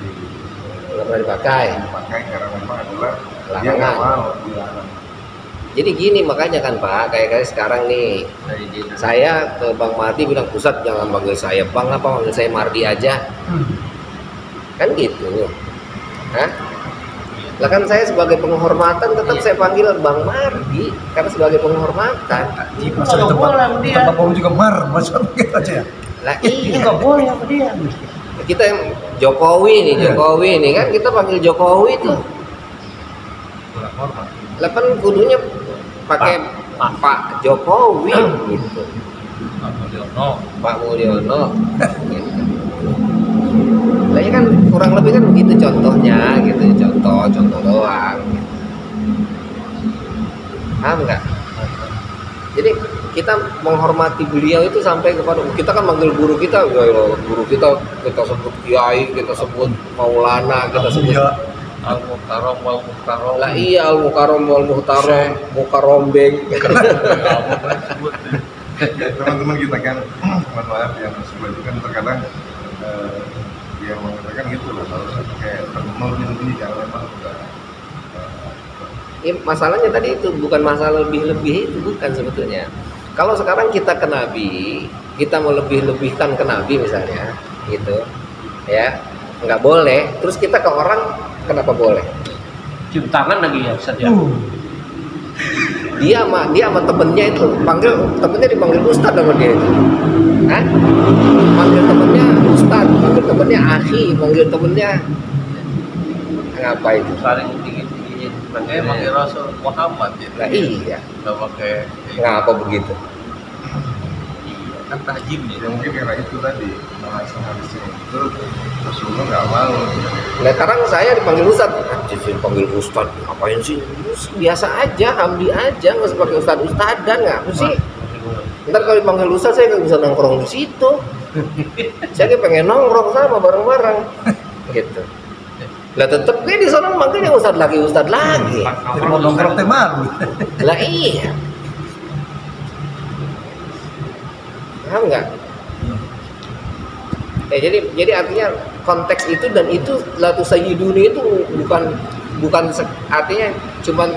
Nggak pernah dipakai. dipakai karena memang adalah dia Larangan. nggak mau dilarang. Jadi gini makanya kan Pak, kayak sekarang nih, saya ke Bang Mardi bilang, Pusat jangan panggil saya Bang, apa panggil saya Mardi aja. Kan gitu. Hah? Lah kan saya sebagai penghormatan tetap saya panggil Bang Mardi karena sebagai penghormatan. Masa di tempat umum juga masa begitu aja ya. Lah iya. Nggak boleh sama dia. Kita yang Jokowi nih kan kita panggil Jokowi tuh. Lah kan kudunya pakai Pak Jokowi gitu. Pak Mulyono gitu. Lah ya kan kurang lebih kan begitu contohnya gitu, contoh doang gitu. Paham nggak? Jadi kita menghormati beliau itu sampai kepada kita kan manggil guru kita, guru kita sebut kiai, kita sebut maulana, kita sebut Al-Mukarram wal-Mukarram. lah iya al-mukarram wal muhtaram mukarrombeng. Teman-teman kita kan mohon maaf yang sebelah itu kan terkadang dia mengatakan gitu loh, harus kayak mau ini kalau memang udah Ya, masalahnya tadi itu bukan masalah lebih-lebih, itu bukan sebetulnya. Kalau sekarang kita ke Nabi, kita mau lebih-lebihkan ke Nabi misalnya, gitu, ya nggak boleh. Terus kita ke orang, kenapa boleh? Cium tangan lagi ya Ustaz ya. Dia sama temennya itu temennya dipanggil Ustadz sama dia itu. Hah? Panggil temennya Ustadz, panggil temennya Akhi, panggil temennya apa itu? Saling dingin-dingin. Makanya manggil Rasul Muhammad ya. Nah iya, Nggak pakai. ngapa begitu? kan tajim Ya mungkin karena itu tadi alasan hadisnya itu Rasulullah nggak mau. Nah sekarang saya dipanggil Ustadz, dipanggil Ustadz, ngapain sih? Biasa aja, Hamdi aja, nggak usah pakai Ustadz-Ustadan, nggak sih? Ntar kalau dipanggil Ustadz saya nggak bisa nongkrong di situ. Saya kayak pengen nongkrong sama bareng-bareng, gitu. Lah tetep kayak di sana manggilnya Ustadz lagi. Jadi mau nongkrong teh malu. Lah iya. Paham nggak? Jadi artinya konteks itu dan itu latu sayyiduni itu bukan artinya cuman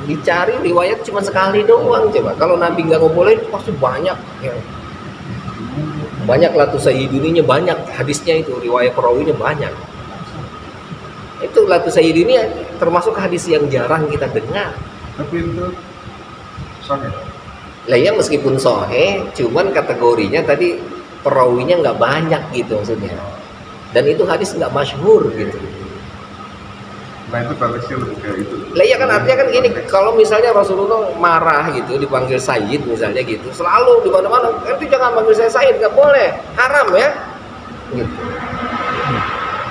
dicari riwayat cuma sekali doang. Coba kalau Nabi nggak ngebolehin pasti banyak yang banyak latu sayyiduninya, banyak hadisnya itu, riwayat perawinya banyak. Itu latu sayyiduni termasuk hadis yang jarang kita dengar. Tapi itu sahih. Lah ya meskipun sahih, cuman kategorinya tadi perawinya nggak banyak gitu maksudnya. Dan itu hadis nggak masyhur gitu. Nah itu konteksnya lebih kayak itu. Lah ya kan artinya kan gini, kalau misalnya Rasulullah marah gitu dipanggil Sayyid misalnya gitu, selalu di mana-mana, itu jangan panggil saya Sayyid, nggak boleh, haram ya. Gitu.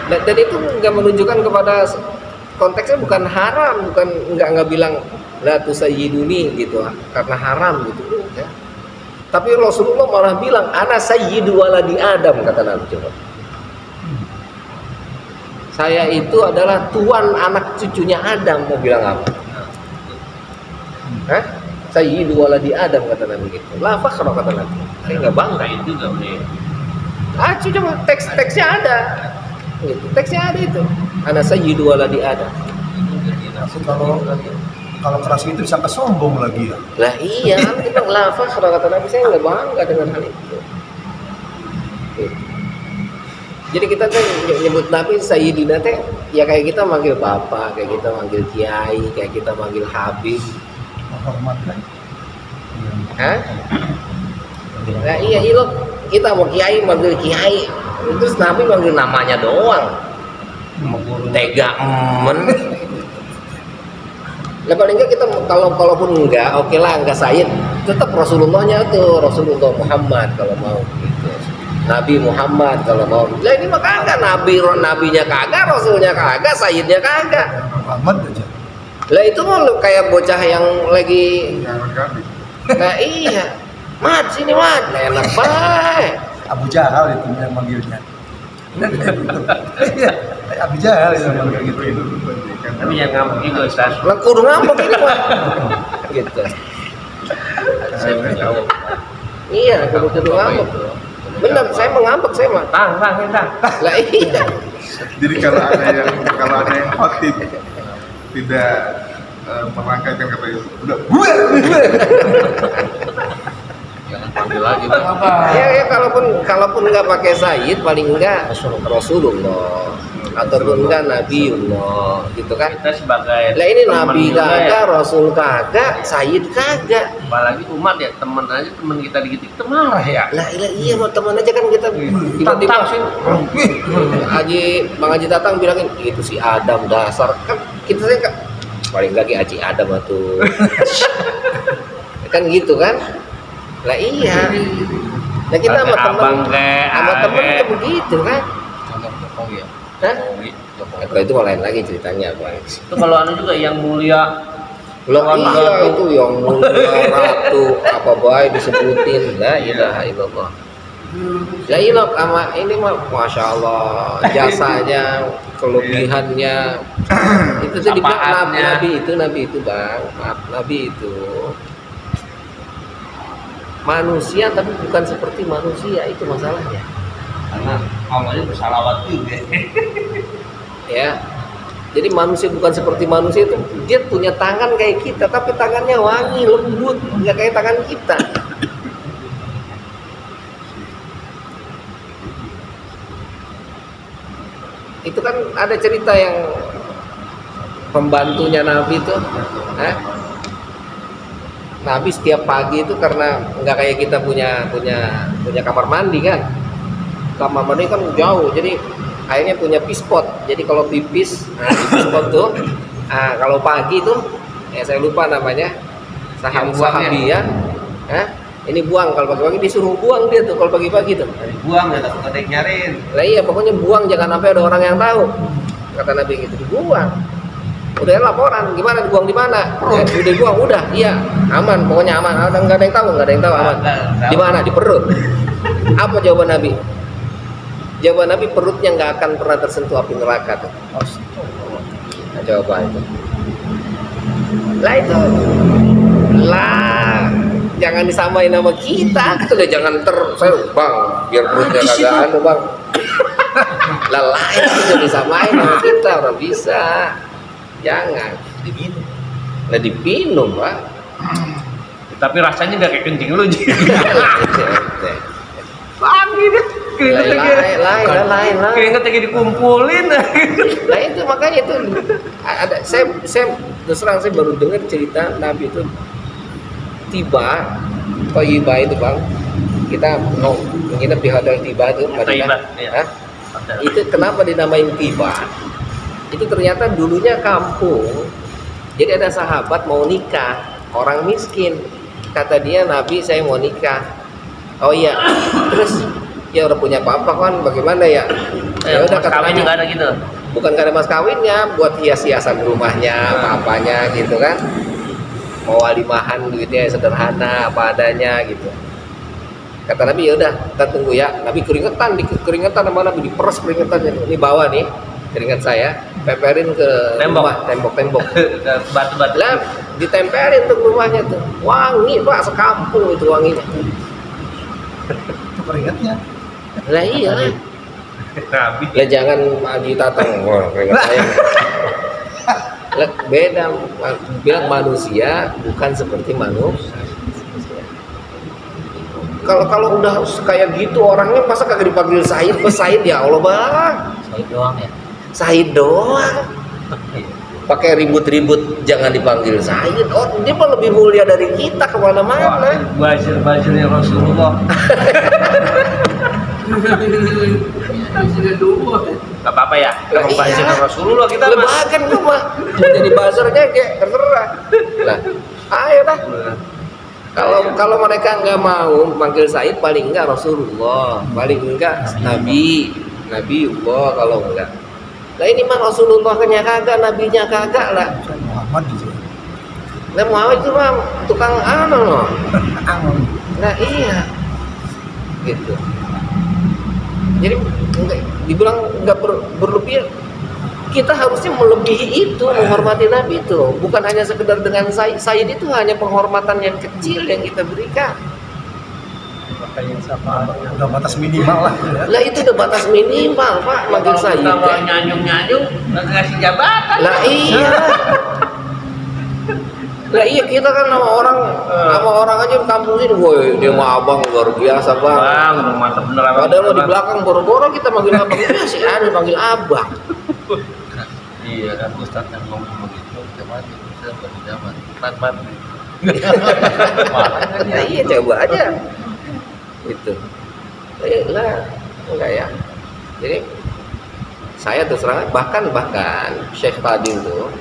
Dan itu nggak menunjukkan kepada konteksnya bukan haram, bukan nggak bilang la tusayyiduni gitu karena haram gitu ya. Tapi Rasulullah malah bilang ana sayyidu waladi Adam, kata Nabi. Coba, saya itu adalah tuan anak cucunya Adam, mau bilang apa? Hah? Sayyidu waladi Adam, kata Nabi gitu. La fakhra, kata Nabi. Saya nggak bangga. itu nggak boleh. Coba teksnya ada. Gitu. Teksnya ada itu. Ana sayyidu waladi Adam. Kalau keras itu disangka sombong lagi ya. Lah iya, kan kita la fakhra, kata Nabi, saya nggak bangga dengan hal itu. Gitu. Jadi kita tuh nyebut Nabi Sayyidina teh ya kayak kita manggil bapak, kayak kita manggil kiai, kayak kita manggil habib. Hormat kan. Hah? Nah iya lo kita mau kiai manggil kiai, terus Nabi manggil namanya doang. Tega Nah paling enggak kita kalaupun enggak, oke lah enggak Sayyid, tetap Rasulullahnya tuh Rasulullah Muhammad kalau mau gitu. Nabi Muhammad kalau mau. Lah ini mah kagak, nabinya kagak, rasulnya kagak, sayyidnya kagak. Muhammad aja. Lah itu mah kayak bocah yang lagi nah iya. Mat sini mat, nah, enak baik. Abu Jahal itu yang manggilnya. Iya, Abu Jahal itu yang manggil gitu. Tapi yang ngambek juga Ustaz. Lah kudu ngambek ini mah. Gitu. Saya tahu. Iya, kudu ngambek. Benar, saya mengambek saya mah. Tang. Lah iya. Jadi kalau ada yang khotib tidak merangkaikan kata itu, udah Jangan panggil lagi. Ya kalaupun nggak pakai Sayyid paling enggak Rasulullah ataupun enggak Nabiullah gitu kan. Kita sebagai Lah ini teman Nabi juga kagak, ya. Rasul kagak, Sayyid kagak. Apalagi umat ya, teman aja teman kita dikit kita marah ya. Lah iya mau teman aja kan kita tiba-tiba Tantang sih. Bang Haji Tatang bilangin itu si Adam dasar kan kita saya kan paling lagi Haji Adam tuh. Kan gitu kan. Lah iya. Nah kita sama Abang temen kan begitu kan. Contoh Jokowi ya. Hah? Jokowi. Kalau itu mau lain lagi ceritanya Bang. Itu kalau anu juga yang mulia. Lah iya itu yang mulia ratu apa baik disebutin. La ilaha illallah. Ya ilah sama ini mah Masya Allah jasanya, kelebihannya itu tuh dibilang Nabi itu Bang, maaf Nabi itu manusia tapi bukan seperti manusia, itu masalahnya. Karena awalnya bersalawat juga. Ya, jadi manusia bukan seperti manusia itu, dia punya tangan kayak kita tapi tangannya wangi, lembut, nggak kayak tangan kita. Itu kan ada cerita yang pembantunya Nabi itu, Nabi setiap pagi itu karena nggak kayak kita punya kamar mandi kan, kamar mandi kan jauh, jadi akhirnya punya pispot. Jadi kalau pipis, di pispot tuh, kalau pagi tuh, saya lupa namanya, sahabi ya, Ini buang, kalau pagi-pagi disuruh buang dia tuh kalau pagi-pagi tuh. Buang ya, takut ada yang nyariin. Lah iya, pokoknya buang, jangan sampai ada orang yang tahu. Kata Nabi gitu, dibuang. Udah laporan, gimana dibuang di mana? Udah buang, udah, iya, aman, pokoknya aman. Nggak ada yang tahu, nggak ada yang tahu, aman. Di mana? Di perut. Apa jawaban Nabi? Jawaban Nabi, perutnya nggak akan pernah tersentuh api neraka tuh. Nah, jawaban itu. Lah itu, lah jangan disamain sama kita. Udah jangan saya bang, biar perutnya kagak anu bang. Lah lain itu disamain sama kita, orang bisa. Jangan dipinum. Lah dipinum, Pak. Tapi rasanya nggak kayak kencing lu. Lagi deh. Lain. Keringet lagi dikumpulin. Nah itu makanya itu ada saya terus terang saya baru dengar cerita Nabi itu tiba Thayyibah itu bang, kita mau menginap di hotel Tiba itu Madinah. Iya. Itu kenapa dinamain Tiba? Itu ternyata dulunya kampung. Jadi ada sahabat mau nikah, orang miskin. Kata dia, Nabi saya mau nikah. Oh iya. Terus ya udah punya apa-apa kan, bagaimana ya? Ya udah kata Nabi, nggak ada gitu. bukan karena mas kawinnya, buat hias-hiasan rumahnya, apa-apanya gitu kan. Mau walimahan duitnya sederhana apa adanya gitu. Kata Nabi, ya udah kita tunggu ya. Nabi keringetan sama Nabi, diperes keringetannya. Ini bawa nih keringat saya, peperin ke tembok-tembok. Batu-batu. Lah ditempelin tuh rumahnya tuh. Wangi Pak, sekampung itu wanginya. Itu keringatnya. Lah iya. Nabi. Lah jangan ditatang. Wah, keringat saya. Lah beda, bilang manusia bukan seperti manusia. Kalau udah kayak gitu orangnya masa kagak dipanggil Said? Said ya Allah bang. Said doang ya. Said doang. Pakai ribut-ribut jangan dipanggil Said. Oh dia mah lebih mulia dari kita kemana-mana. Bazir-bazirnya Rasulullah. Gak apa-apa ya. Kalau Iya. bazirnya Rasulullah kita mah. Lebakan gua mah. Mau jadi buzzernya kayak terserah. Lah, ayo dah. Kalau mereka nggak mau manggil Said, paling enggak Rasulullah, paling enggak Nabiullah kalau enggak. Nah ini mah Rasulullah-nya kagak, nabinya kagak lah. Muhammad gitu. Nah Muhammad itu mah tukang anu loh. Nah iya, gitu. Jadi dibilang nggak berlebihan. Kita harusnya melebihi itu, menghormati Nabi itu, bukan hanya sekedar dengan Sayyid itu hanya penghormatan yang kecil yang kita berikan. Makanya siapa Udah batas minimal lah ya. Lah itu udah batas minimal Pak, manggil Sayyid. Kalau kita nyanyung-nyanyung, nggak kasih jabatan. Lah iya. Lah iya kita kan sama orang aja di kampung sini, woi dia mah abang luar biasa bang. Bang, mantap bener abang. Padahal di belakang boro-boro kita manggil abang, itu si Ani panggil abang. Iya kan Ustadz yang ngomong begitu, coba bisa berjabat tanpa Ya iya coba aja. Itu. Lah enggak ya. Jadi saya terus terang bahkan Syekh Fadil tuh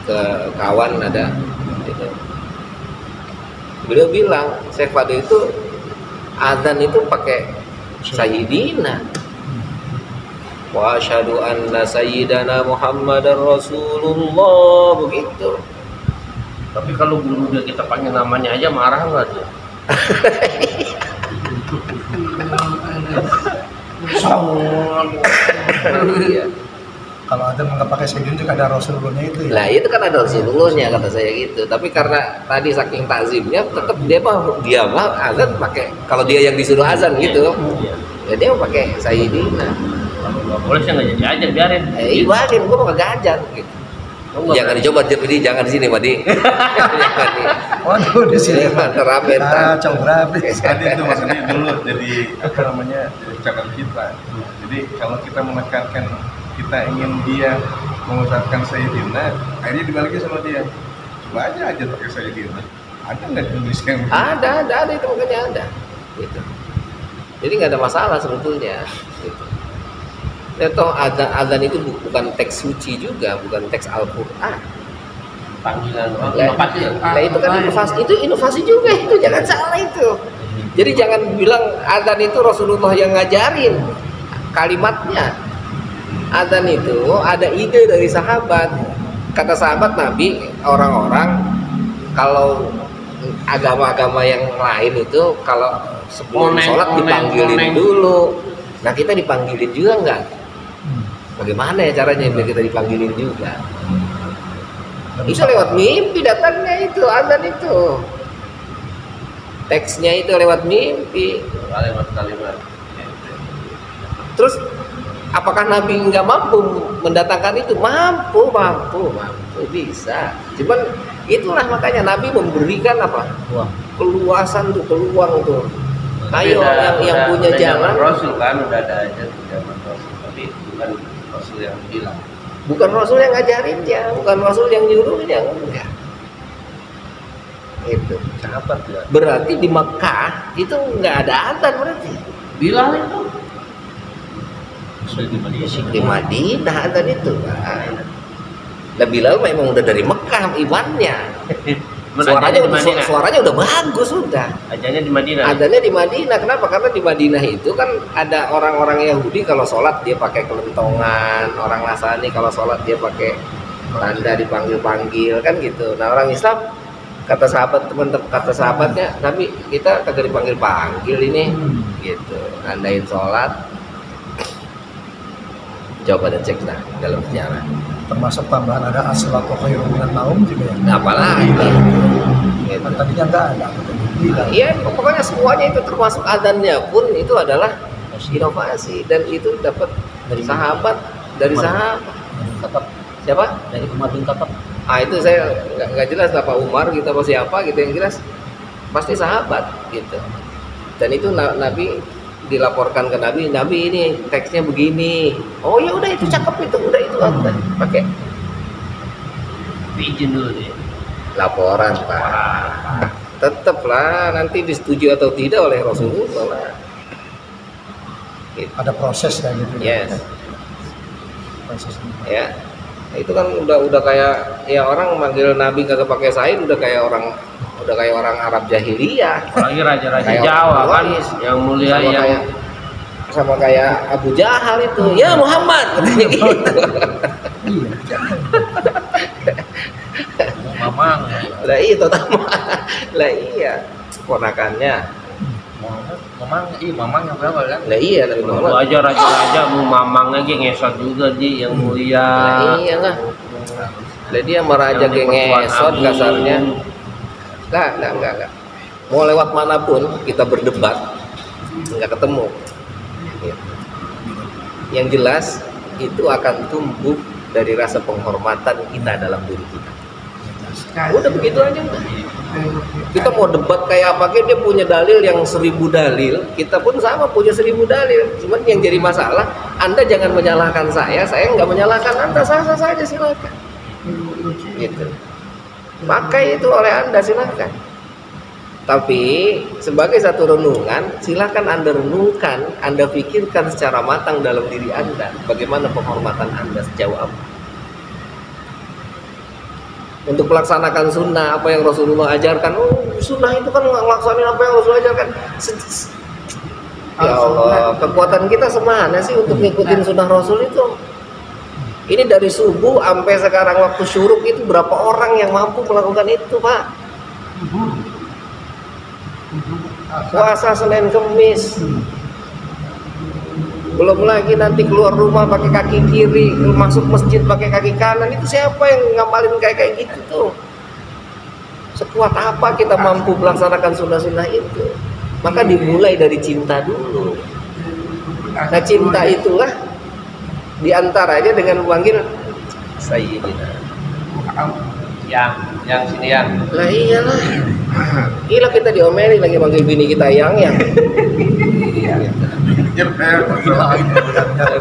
ke kawan ada gitu. Beliau bilang Syekh Fadil itu azan itu pakai Sayyidina. Wa asyhadu anna sayyidana Muhammadar Rasulullah, begitu. Tapi kalau guru dia kita panggil namanya aja marah nggak tuh? Iya. Kalau ada nggak pakai sayyidin juga ada Rasulullahnya itu ya. Lah itu kan ada Rasulullahnya kata saya gitu. Tapi karena tadi saking takzimnya tetap dia mah azan pakai, kalau dia yang disuruh azan gitu. Ya dia pakai Sayyidina. Kalau nggak boleh sih nggak jadi aja, biarin. Ibarin gua mah kagak azan gitu. Jangan dicoba jadi jangan di sini Madi. Jangan di. Waduh di sini Terapi entar. kacau berapa. Tadi itu maksudnya dulu jadi apa namanya, jadi ucapan kita. Jadi kalau kita menekankan kita ingin dia mengucapkan Sayyidina, akhirnya dibaliknya sama dia. Coba aja pakai Sayyidina. Ada nggak di Indonesia yang Ada itu makanya ada. Gitu. Jadi nggak ada masalah sebetulnya. Gitu. Ya toh azan itu bukan teks suci juga, bukan teks Al-Quran. panggilan orang Lah, inovasi ya. nah itu kan inovasi juga itu, jangan salah itu. Jadi jangan bilang adzan itu Rasulullah yang ngajarin kalimatnya. Adzan itu ada ide dari sahabat. Kata sahabat Nabi, orang-orang kalau agama-agama yang lain itu kalau sebelum sholat dipanggilin dulu. Nah kita dipanggilin juga enggak? Bagaimana ya caranya biar kita dipanggilin juga? Itu lewat mimpi datangnya itu, adzan itu. Teksnya itu lewat mimpi. Kalimat-kalimat. Terus apakah Nabi nggak mampu mendatangkan itu? Mampu bisa. Cuman itulah makanya Nabi memberikan apa? Keluasan tuh, peluang tuh. Ayo yang punya jalan. Rasul kan udah ada aja zaman Rasul, tapi bukan Rasul yang bilang. Bukan Rasul yang ngajarinnya, bukan Rasul yang nyuruhnya, enggak. Itu. Sahabat ya. Berarti di Mekah itu nggak ada adzan berarti. Bilal itu Di Madinah adzan itu. Dan Bilal memang udah dari Mekah imannya. Suaranya udah bagus sudah. Ajarnya di Madinah. Adanya di Madinah. Kenapa? Karena di Madinah itu kan ada orang-orang Yahudi kalau sholat dia pakai kelentongan, orang Nasrani kalau sholat dia pakai tanda dipanggil-panggil kan gitu. Nah orang Islam kata sahabatnya, Nabi kita kagak dipanggil-panggil ini, gitu. Nandain sholat. Coba dan cek nah dalam sejarah. Termasuk tambahan ada as-salatu khairun minan naum juga ya. Nah, apalagi? Gitu. Kan tadinya nggak ada. Iya, pokoknya semuanya itu termasuk adzannya pun itu adalah inovasi dan itu dapat dari sahabat. Tetap Siapa? dari Umar bin Khattab. Ah itu saya nggak jelas Pak Umar gitu apa siapa gitu, yang jelas pasti sahabat gitu. Dan itu Nabi dilaporkan ke Nabi ini teksnya begini. Oh ya udah itu cakep itu pakai izin dulu deh. laporan Pak. Tetaplah nanti disetujui atau tidak oleh Rasulullah lah. Gitu. Ada prosesnya gitu. Yes. Prosesnya. Ya. Itu kan udah kayak ya orang manggil Nabi kagak pakai sain udah kayak orang Arab jahiliyah. Apalagi raja-raja Kayak Jawa orang kan Quraisy. yang mulia sama kayak Abu Jahal itu. Ya Muhammad katanya gitu. Iya. Mamang. Lah iya terutama. Lah iya ponakannya. Mamang yang berapa kan? Lah iya Nabi Kalau Muhammad. aja raja-raja mau mamang aja ngesot juga di yang mulia. Lah iyalah. Lah dia meraja Yang ngesot Agung. kasarnya. Enggak. Mau lewat manapun kita berdebat nggak ketemu. Gitu. Yang jelas itu akan tumbuh dari rasa penghormatan kita dalam diri kita. Udah begitu aja udah. Kita mau debat kayak apa dia punya dalil yang 1000 dalil, kita pun sama punya 1000 dalil. Cuman yang jadi masalah, Anda jangan menyalahkan saya nggak menyalahkan Anda, sah-sah saja silakan. Gitu. Pakai itu oleh Anda silakan. Tapi sebagai satu renungan, silakan Anda renungkan, Anda pikirkan secara matang dalam diri Anda, bagaimana penghormatan Anda sejauh apa. Untuk melaksanakan sunnah apa yang Rasulullah ajarkan. Sunnah itu kan melaksanakan apa yang Rasulullah ajarkan. Ya Allah, kekuatan kita semana sih untuk ngikutin sunnah Rasul itu? Ini dari subuh sampai sekarang waktu syuruk itu berapa orang yang mampu melakukan itu, Pak? Puasa Senin Kemis. Belum lagi nanti keluar rumah pakai kaki kiri, masuk masjid pakai kaki kanan. Itu siapa yang ngamalin kayak gitu tuh? Sekuat apa kita mampu melaksanakan sunnah-sunnah itu? Maka dimulai dari cinta dulu. Nah cinta itulah diantaranya dengan memanggil Sayyidina. Yang sini yang. Lah iyalah. Gila kita diomelin lagi manggil bini kita yang.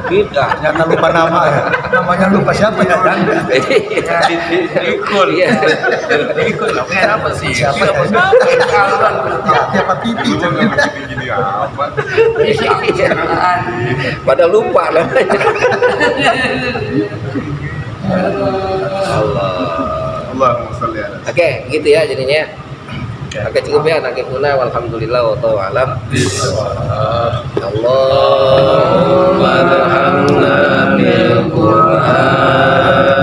Kita Jangan lupa nama ya. Namanya lupa siapa ya? Ikut. Iya. Ikut. Namanya apa sih? Siapa ya? Siapa tipi? Gini apa? Pada lupa namanya. Allah. Allahumma sholli ala. Oke, gitu ya jadinya. Oke, cukup ya, nakifuna walhamdulillah wa ta'ala alam. Allahumma arhamna bil Qur'an